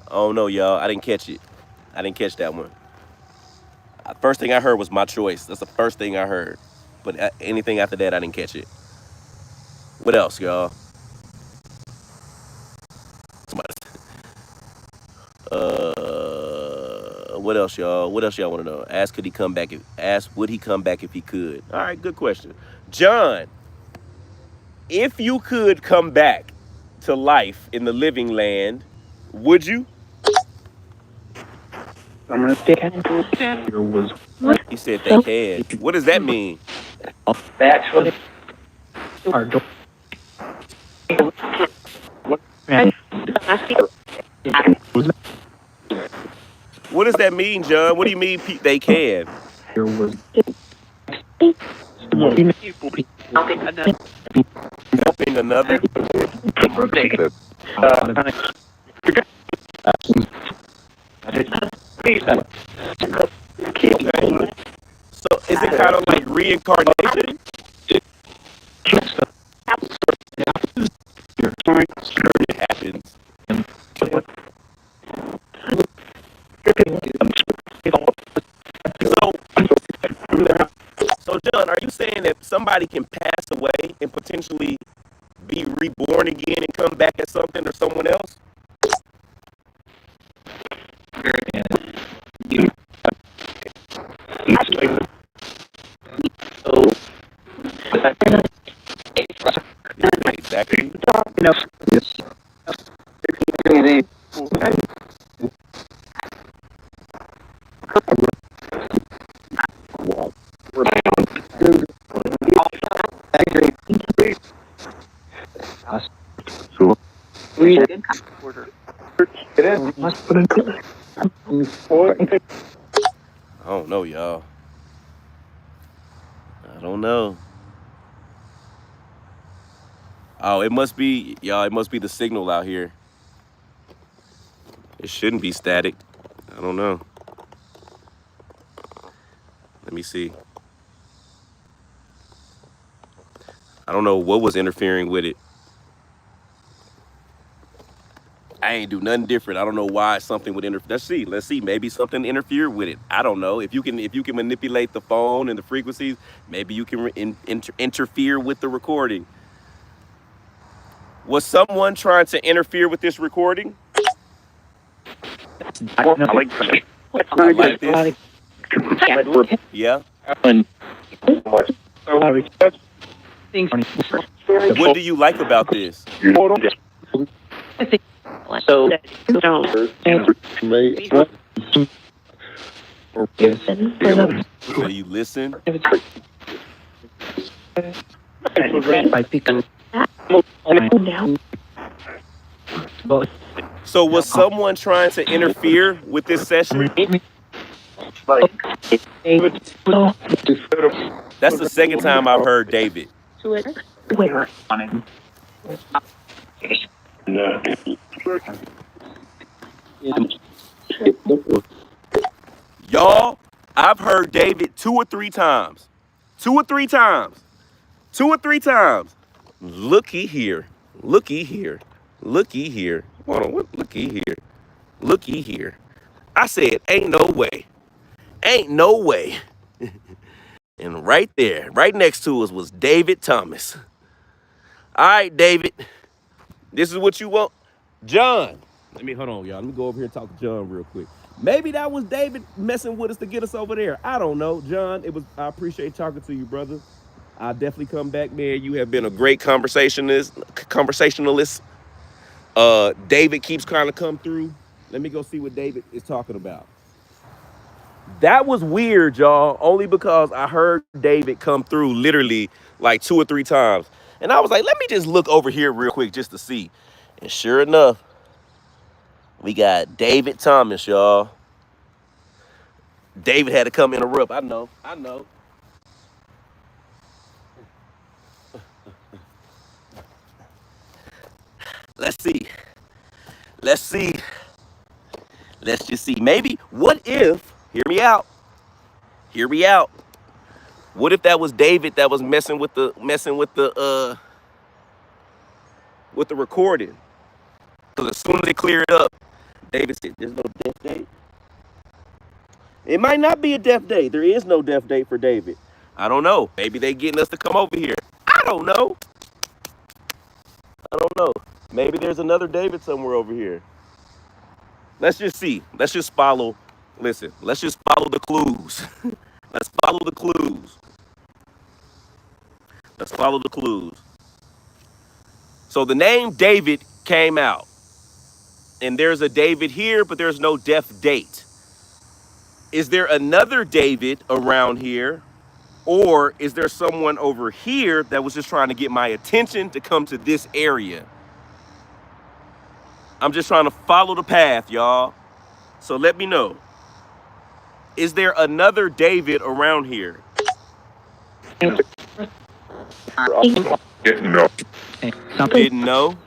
Oh no, y'all. I didn't catch it. I didn't catch that one. First thing I heard was my choice. That's the first thing I heard. But anything after that, I didn't catch it. What else, y'all? Somebody. What else, y'all? What else y'all want to know? Ask, could he come back? Would he come back if he could? All right, good question. John, if you could come back to life in the living land, would you? He said they can. What does that mean? What does that mean, John? What do you mean they can? Helping another? Okay. So is it kind of like reincarnation? It happens. somebody can pass away and potentially be reborn again and come back as something or someone else? Exactly. I don't know, y'all. I don't know. Oh, it must be, y'all, it must be the signal out here. It shouldn't be static. I don't know. Let me see. I don't know what was interfering with it. I ain't do nothing different. I don't know why something would interfere. Let's see. Maybe something interfered with it. I don't know. If you can manipulate the phone and the frequencies, maybe you can interfere with the recording. Was someone trying to interfere with this recording? I like that. I like this. Yeah. What do you like about this? So So you listen. So was someone trying to interfere with this session? That's the second time I've heard David. Y'all, I've heard David 2 or 3 times. 2 or 3 times. 2 or 3 times. Looky here. Looky here. Looky here. Hold on. Looky here. Looky here. I said, ain't no way. Ain't no way. And right there, right next to us was David Thomas. All right, David. This is what you want. John. Hold on, y'all. Let me go over here and talk to John real quick. Maybe that was David messing with us to get us over there. I don't know. John, I appreciate talking to you, brother. I'll definitely come back, man. You have been a great conversationalist. David keeps trying to come through. Let me go see what David is talking about. That was weird, y'all, only because I heard David come through literally like 2 or 3 times. And I was like, let me just look over here real quick just to see. And sure enough, we got David Thomas, y'all. David had to come interrupt. I know. Let's see. Let's just see. Maybe, what if, hear me out. What if that was David that was messing with the recording? Because as soon as they clear it up, David said, there's no death date. It might not be a death date. There is no death date for David. I don't know. Maybe they getting us to come over here. I don't know. Maybe there's another David somewhere over here. Let's just see. Let's just follow. Listen, let's just follow the clues. Let's follow the clues. So the name David came out. And there's a David here, but there's no death date. Is there another David around here? Or is there someone over here that was just trying to get my attention to come to this area? I'm just trying to follow the path, y'all. So let me know. Is there another David around here? Didn't know.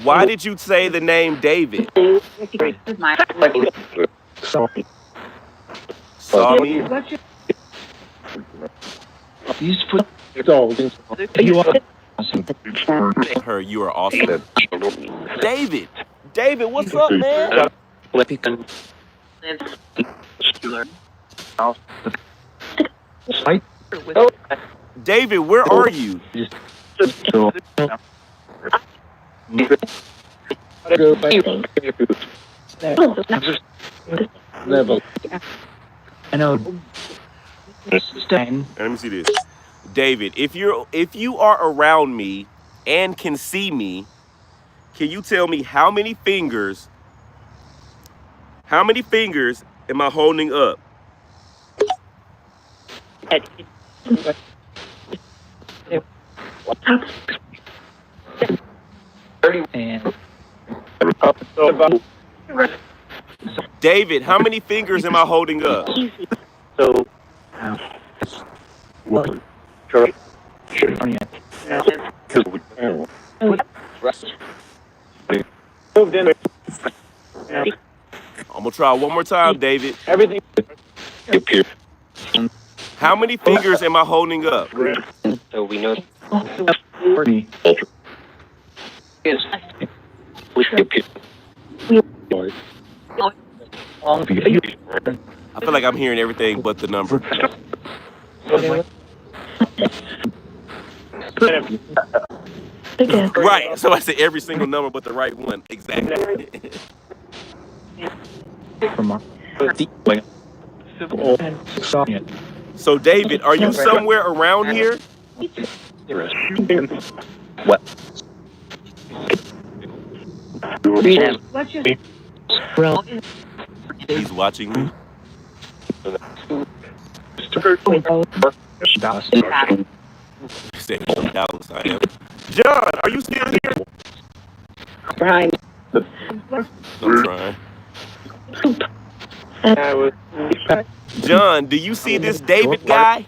Why did you say the name David? Saw me? You are awesome. David, David, what's up, man? David, where are you? I know. Let me see this. David, if you are around me and can see me, can you tell me how many fingers am I holding up? And David, how many fingers am I holding up? So, moved in. I'm gonna try one more time, David. Everything. How many fingers am I holding up? So we know. I feel like I'm hearing everything but the number. Right. So I said every single number but the right one. Exactly. So David, are you somewhere around here? What? He's watching me. He said Dallas, I am. John, are you still here? Brian. I'm trying. John, do you see this David guy?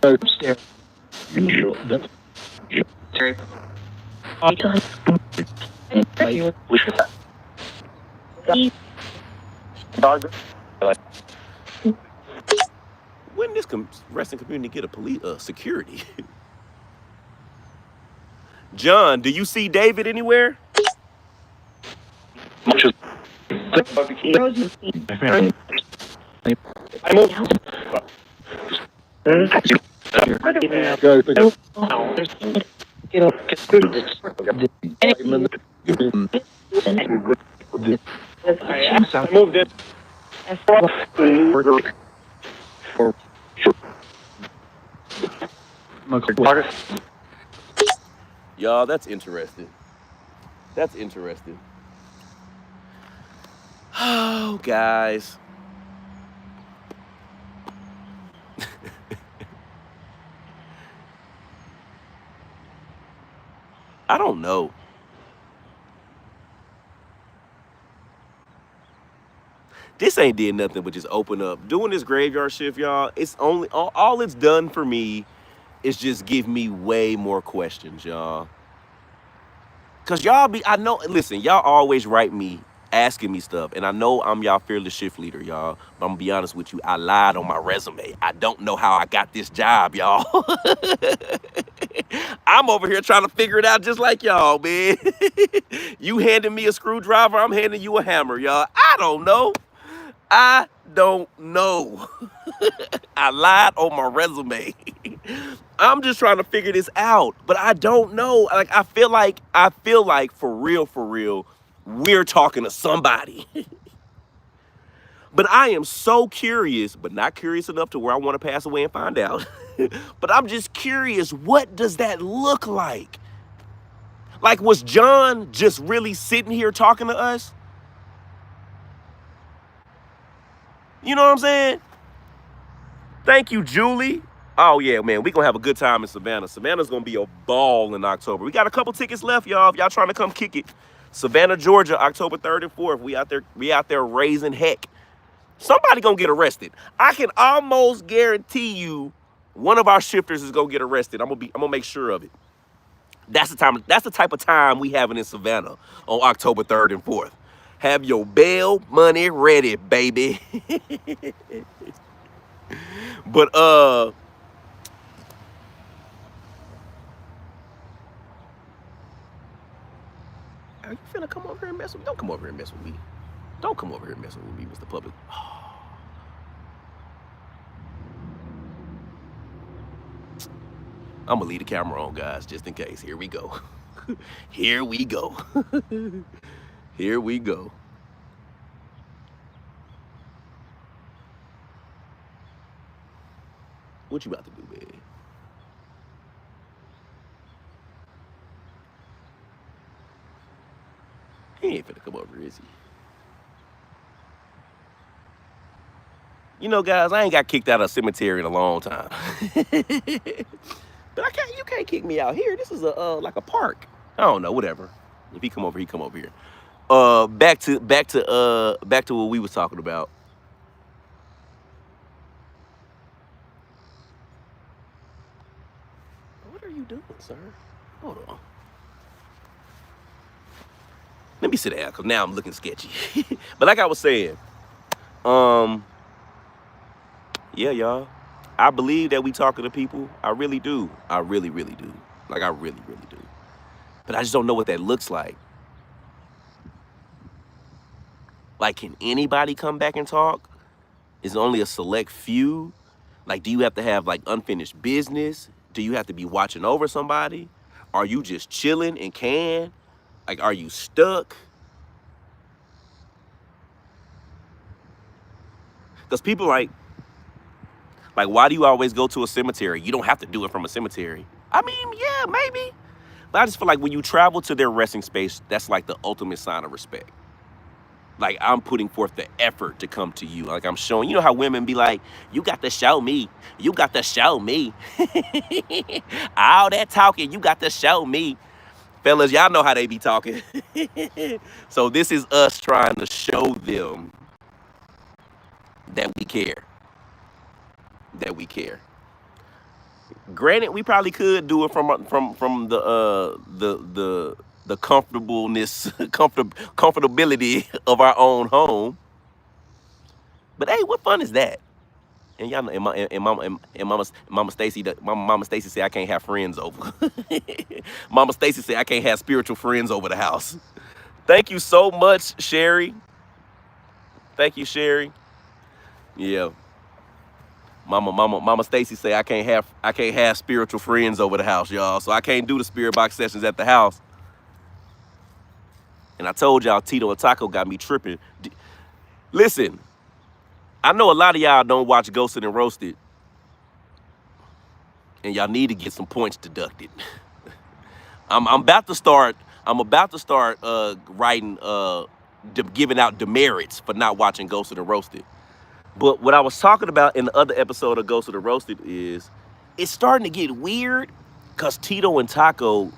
Wouldn't this wrestling community get a police security? John, do you see David anywhere? Moved in. Y'all, that's interesting. That's interesting. Oh, guys. I don't know. This ain't did nothing but just open up. Doing this graveyard shift, y'all, it's only all it's done for me is just give me way more questions, y'all. Cause I know, listen, y'all always write me asking me stuff, and I know I'm y'all fearless shift leader, y'all. But I'm gonna be honest with you, I lied on my resume. I don't know how I got this job, y'all. I'm over here trying to figure it out just like y'all, man. You handing me a screwdriver, I'm handing you a hammer, y'all. I don't know. I don't know. I lied on my resume. I'm just trying to figure this out, but I don't know. Like I feel like for real, we're talking to somebody. But I am so curious, but not curious enough to where I want to pass away and find out. But I'm just curious, what does that look like? Like, was John just really sitting here talking to us? You know what I'm saying? Thank you, Julie. Oh, yeah, man, we going to have a good time in Savannah. Savannah's going to be a ball in October. We got a couple tickets left, y'all, if y'all trying to come kick it. Savannah, Georgia, October 3rd and 4th. We out there raising heck. Somebody going to get arrested. I can almost guarantee you one of our shifters is going to get arrested. I'm going to make sure of it. That's the type of time we having in Savannah on October 3rd and 4th. Have your bail money ready, baby. But are you finna come over here and mess with me? Don't come over here and mess with me. Don't come over here and mess with me, Mr. Public. I'm gonna leave the camera on, guys, just in case. Here we go. Here we go. Here we go. What you about to do, man? He ain't finna come over, is he? You know, guys, I ain't got kicked out of a cemetery in a long time. But you can't kick me out here. This is like a park. I don't know, whatever. If he come over, he come over here. Back to what we was talking about. What are you doing, sir? Hold on. Let me sit down, because now I'm looking sketchy. But like I was saying, yeah, y'all. I believe that we talking to people. I really do. I really, really do. Like, I really, really do. But I just don't know what that looks like. Like, can anybody come back and talk? Is it only a select few? Like, do you have to have, like, unfinished business? Do you have to be watching over somebody? Are you just chilling and can? Like, are you stuck? Because people like, why do you always go to a cemetery? You don't have to do it from a cemetery. I mean, yeah, maybe. But I just feel like when you travel to their resting space, that's like the ultimate sign of respect. Like, I'm putting forth the effort to come to you. Like, I'm showing, you know how women be like, you got to show me. You got to show me. All that talking, you got to show me. Fellas, y'all know how they be talking. So this is us trying to show them that we care. That we care. Granted, we probably could do it from the comfortableness, comfortability of our own home. But hey, what fun is that? And y'all know, Mama Stacy said I can't have friends over. Mama Stacy said I can't have spiritual friends over the house. Thank you so much, Sherry. Thank you, Sherry. Yeah. Mama Stacy say I can't have spiritual friends over the house, y'all. So I can't do the spirit box sessions at the house. And I told y'all Tito and Taco got me tripping. Listen, I know a lot of y'all don't watch Ghosted and Roasted, and y'all need to get some points deducted. I'm about to start writing giving out demerits for not watching Ghosted and Roasted. But what I was talking about in the other episode of Ghosted and Roasted is it's starting to get weird because Tito and Taco,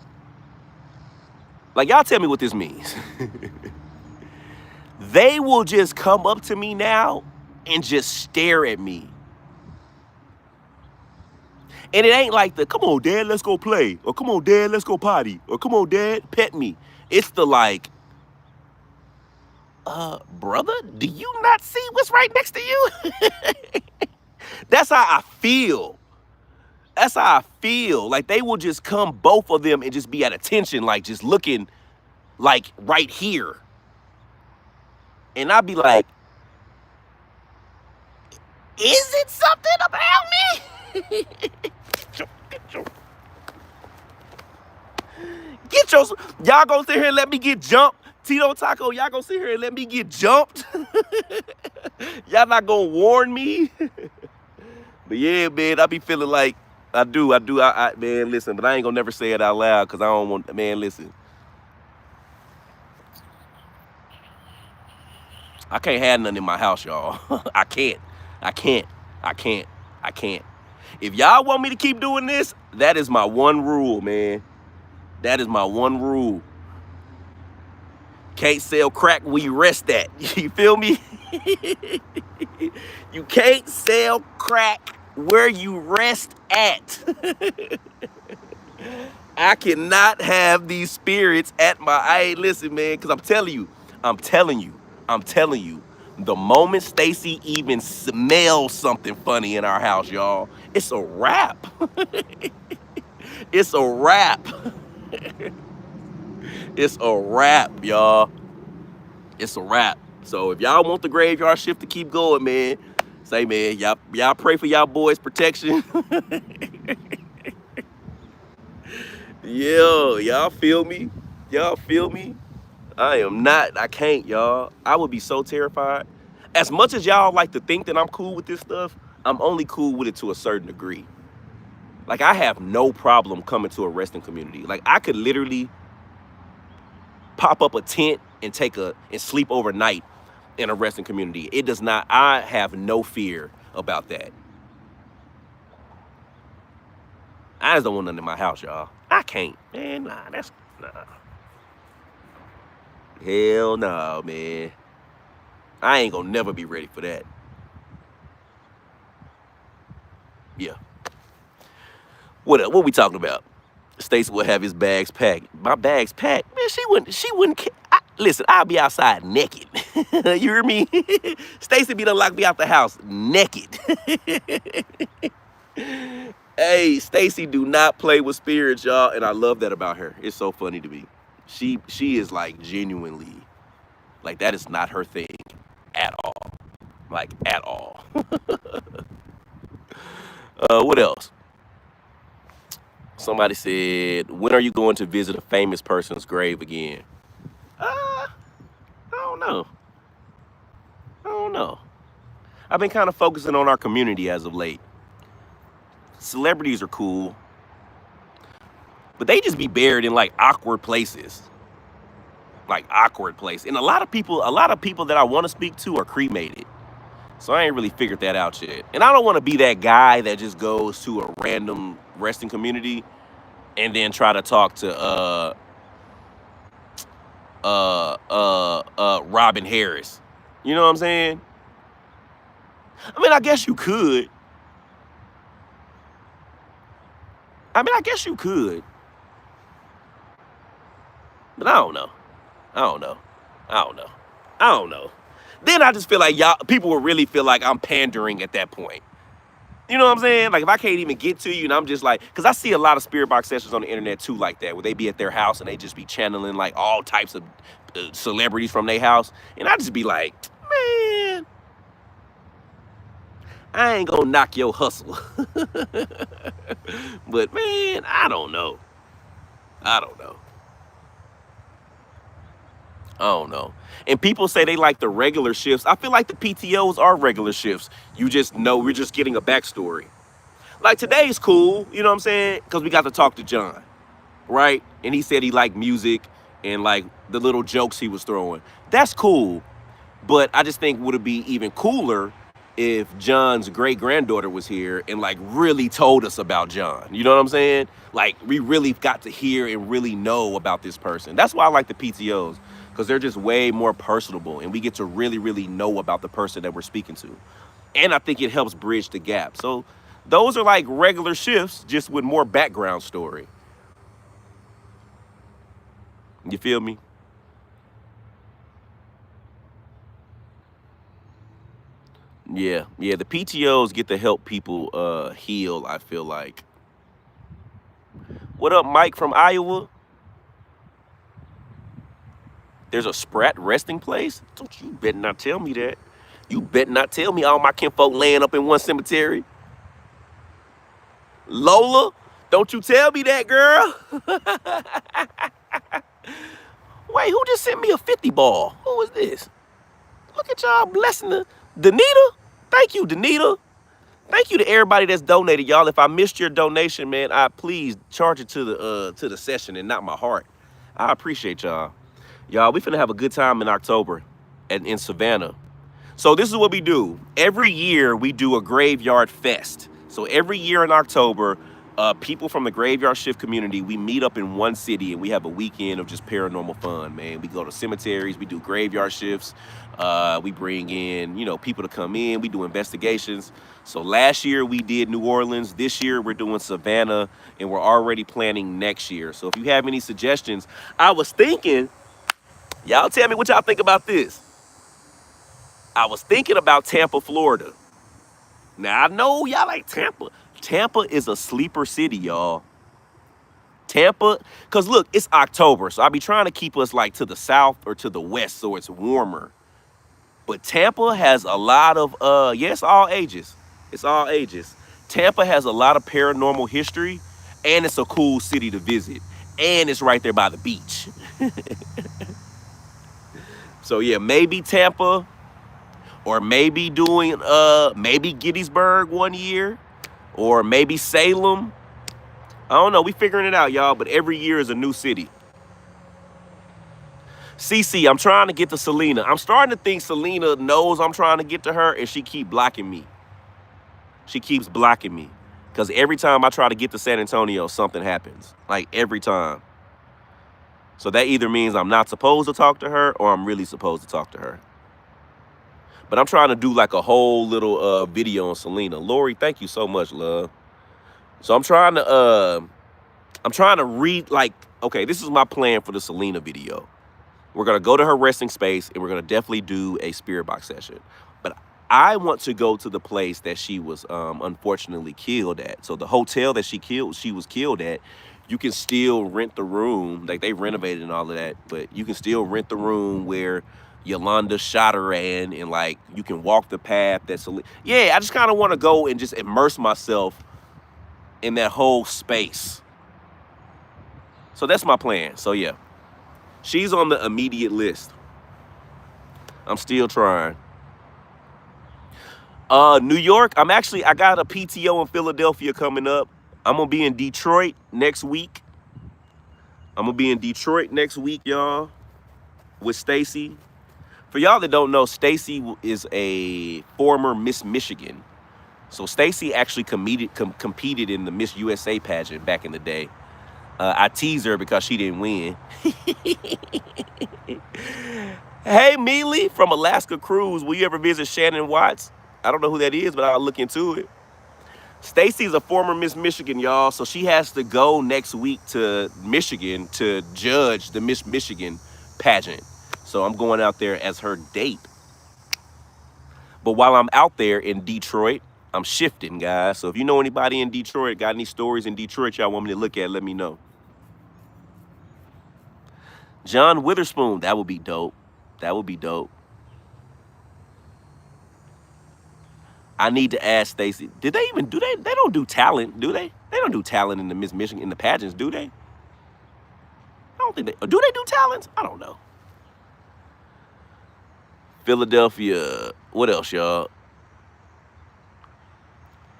like, y'all tell me what this means. They will just come up to me now and just stare at me. And it ain't like the, come on, Dad, let's go play. Or come on, Dad, let's go potty. Or come on, Dad, pet me. It's the like, brother, do you not see what's right next to you? That's how I feel. That's how I feel. Like, they will just come, both of them, and just be at attention, like, just looking, like, right here. And I'd be like, is it something about me? Y'all gonna sit here and let me get jumped? Tito Taco, y'all gonna sit here and let me get jumped? Y'all not gonna warn me? But yeah, man, I be feeling like, I do, man, listen, but I ain't gonna never say it out loud because I don't want, man, listen. I can't have nothing in my house, y'all. I can't. If y'all want me to keep doing this, that is my one rule, man. That is my one rule. Can't sell crack where you rest at. You feel me? You can't sell crack where you rest at. I cannot have these spirits at my, hey, listen, man, because I'm telling you, the moment Stacy even smells something funny in our house, y'all, it's a wrap. It's a wrap. It's a wrap, y'all. It's a wrap. So if y'all want the graveyard shift to keep going, man, say, man, y'all pray for y'all boys' protection. Yeah, y'all feel me? Y'all feel me? I can't, y'all. I would be so terrified. As much as y'all like to think that I'm cool with this stuff, I'm only cool with it to a certain degree. Like, I have no problem coming to a resting community. Like, I could literally pop up a tent and and sleep overnight in a resting community. It does not, I have no fear about that. I just don't want nothing in my house, y'all. I can't, man. Nah. Hell no, man. I ain't gonna never be ready for that. Yeah. What we talking about? Stacey will have his bags packed. My bags packed? Man, she wouldn't listen, I'll be outside naked. You hear me? Stacey be done lock me out the house naked. Hey, Stacey do not play with spirits, y'all, and I love that about her. It's so funny to me. She is like genuinely, like, that is not her thing at all. Like, at all. What else? Somebody said, when are you going to visit a famous person's grave again? I don't know. I don't know. I've been kind of focusing on our community as of late. Celebrities are cool, but they just be buried in like awkward places. Like awkward place. And a lot of people that I want to speak to are cremated. So I ain't really figured that out yet. And I don't want to be that guy that just goes to a random resting community and then try to talk to Robin Harris. You know what I'm saying? I mean, I guess you could. But I don't know. Then I just feel like people will really feel like I'm pandering at that point. You know what I'm saying? Like, if I can't even get to you and I'm just like, because I see a lot of spirit box sessions on the internet too like that, where they be at their house and they just be channeling like all types of celebrities from their house. And I just be like, man, I ain't gonna knock your hustle. But man, I don't know. And people say they like the regular shifts. I feel like the PTOs are regular shifts. You just know we're just getting a backstory. Like, today's cool, you know what I'm saying? Because we got to talk to John, right? And he said he liked music and like the little jokes he was throwing. That's cool. But I just think would it be even cooler if John's great granddaughter was here and like really told us about John. You know what I'm saying? Like, we really got to hear and really know about this person. That's why I like the PTOs, because they're just way more personable and we get to really, really know about the person that we're speaking to. And I think it helps bridge the gap. So those are like regular shifts, just with more background story. You feel me? Yeah, the PTOs get to help people heal, I feel like. What up, Mike from Iowa? There's a Spratt resting place? Don't you better not tell me that. You better not tell me all my kinfolk laying up in one cemetery. Lola, don't you tell me that, girl. Wait, who just sent me a 50 ball? Who is this? Look at y'all blessing Danita. Thank you, Danita. Thank you to everybody that's donated, y'all. If I missed your donation, man, please charge it to the session and not my heart. I appreciate y'all. Y'all, we finna have a good time in October in Savannah. So this is what we do. Every year we do a graveyard fest. So every year in October, people from the graveyard shift community, we meet up in one city and we have a weekend of just paranormal fun, man. We go to cemeteries, we do graveyard shifts. We bring in, people to come in. We do investigations. So last year we did New Orleans. This year we're doing Savannah, and we're already planning next year. So if you have any suggestions, I was thinking, y'all tell me what y'all think about this. I was thinking about Tampa, Florida. Now, I know y'all like Tampa. Tampa is a sleeper city, y'all. Tampa, because look, it's October, so I be trying to keep us like to the south or to the west so it's warmer. But Tampa has a lot of yeah, it's all ages. It's all ages. Tampa has a lot of paranormal history, and it's a cool city to visit. And it's right there by the beach. So yeah, maybe Tampa, or maybe doing maybe Gettysburg one year, or maybe Salem. I don't know. We figuring it out, y'all. But every year is a new city. CC, I'm trying to get to Selena. I'm starting to think Selena knows I'm trying to get to her, and she keep blocking me. She keeps blocking me. Because every time I try to get to San Antonio, something happens. Like, every time. So that either means I'm not supposed to talk to her, or I'm really supposed to talk to her. But I'm trying to do like a whole little video on Selena. Lori, thank you so much, love. So I'm trying to read, like, okay, this is my plan for the Selena video. We're going to go to her resting space, and we're going to definitely do a spirit box session. But I want to go to the place that she was unfortunately killed at. So the hotel that she was killed at, you can still rent the room. Like, they renovated and all of that, but you can still rent the room where Yolanda shot her in, and like, you can walk the path that's, yeah, I just kind of want to go and just immerse myself in that whole space. So that's my plan. So yeah, she's on the immediate list. I'm still trying. New York, I got a PTO in Philadelphia coming up. I'm gonna be in Detroit next week. Y'all, with Stacy. For y'all that don't know, Stacy is a former Miss Michigan. So Stacy actually competed in the Miss USA pageant back in the day. I tease her because she didn't win. Hey, Mealy from Alaska Cruise, will you ever visit Shannon Watts? I don't know who that is, but I'll look into it. Stacy's a former Miss Michigan, y'all, so she has to go next week to Michigan to judge the Miss Michigan pageant. So I'm going out there as her date. But while I'm out there in Detroit, I'm shifting, guys. So if you know anybody in Detroit, got any stories in Detroit y'all want me to look at, let me know. John Witherspoon, that would be dope. That would be dope. I need to ask Stacy. Did they even do they? They don't do talent, do they? They don't do talent in the Miss Michigan in the pageants, do they? I don't think they do. They do talents? I don't know. Philadelphia. What else, y'all?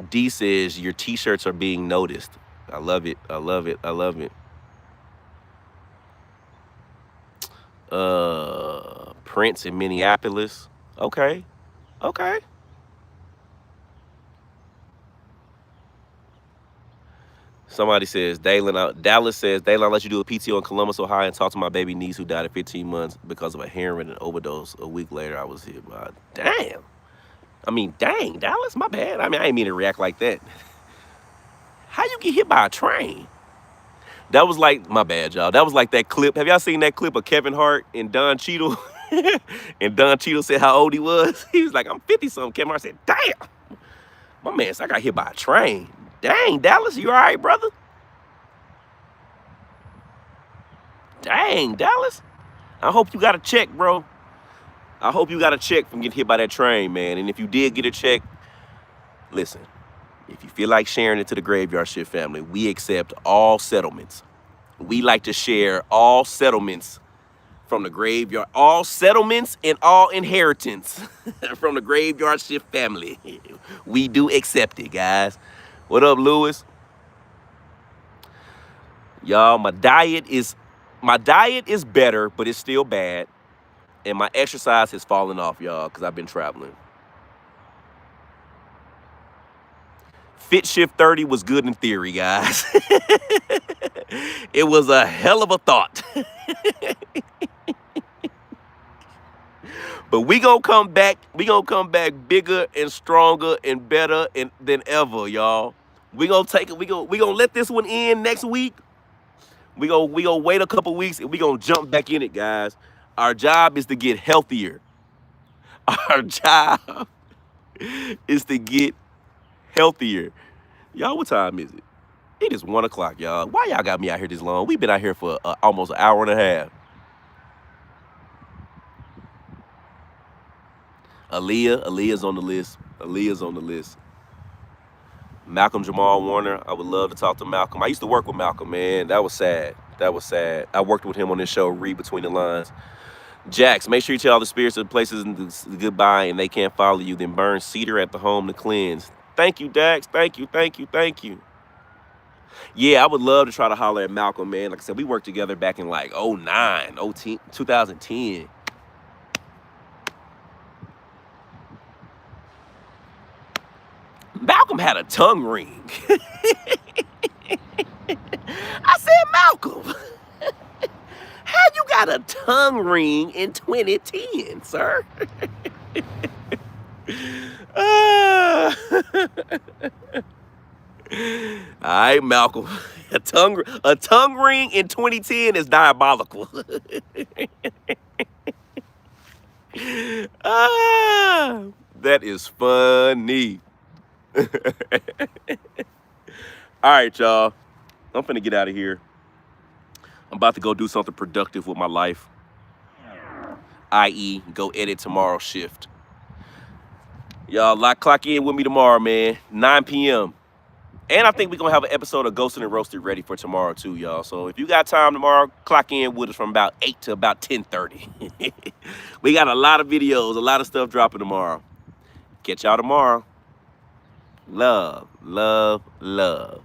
D says your t-shirts are being noticed. I love it. I love it. I love it. Prince in Minneapolis. Okay. Okay. Somebody says, Dallas says, Dalen, I'll let you do a PTO in Columbus, Ohio, and talk to my baby niece who died at 15 months because of a heroin and overdose. A week later, I was hit by, damn. I mean, dang, Dallas, my bad. I mean, I didn't mean to react like that. How you get hit by a train? That was like, my bad, y'all. That was like that clip. Have y'all seen that clip of Kevin Hart and Don Cheadle? And Don Cheadle said how old he was. He was like, I'm 50-something. Kevin Hart said, damn. My man said, I got hit by a train. Dang, Dallas, you all right, brother? Dang, Dallas. I hope you got a check, bro. I hope you got a check from getting hit by that train, man. And if you did get a check, listen, if you feel like sharing it to the Graveyard Shift family, we accept all settlements. We like to share all settlements from the Graveyard, all settlements and all inheritance from the Graveyard Shift family. We do accept it, guys. What up, Lewis? Y'all, my diet is better, but it's still bad. And my exercise has fallen off, y'all, because I've been traveling. Fit Shift 30 was good in theory, guys. It was a hell of a thought. But we gonna come back bigger and stronger and better than ever, y'all. We gonna take it. We gonna let this one end next week. We gonna wait a couple weeks and we gonna jump back in it, guys. Our job is to get healthier. Our job is to get healthier. Y'all, what time is it? It is 1 o'clock, y'all. Why y'all got me out here this long? We've been out here for almost an hour and a half. Aaliyah's on the list. Aaliyah's on the list. Malcolm Jamal Warner. I would love to talk to Malcolm. I used to work with Malcolm, man. That was sad. That was sad. I worked with him on this show, Read Between the Lines. Jax, make sure you tell all the spirits of the places goodbye and they can't follow you. Then burn cedar at the home to cleanse. Thank you, Dax. Thank you, thank you, thank you. Yeah, I would love to try to holler at Malcolm, man. Like I said, we worked together back in like 09, 2010. Malcolm had a tongue ring. I said, Malcolm, how you got a tongue ring in 2010, sir? All right, Malcolm. A tongue ring in 2010 is diabolical. That is funny. All right, y'all. I'm finna get out of here. I'm about to go do something productive with my life, i.e. go edit tomorrow's shift. Y'all, clock in with me tomorrow, man. 9 p.m. And I think we're going to have an episode of Ghosted and Roasted ready for tomorrow, too, y'all. So if you got time tomorrow, clock in with us from about 8 to about 10:30. We got a lot of videos, a lot of stuff dropping tomorrow. Catch y'all tomorrow. Love, love, love.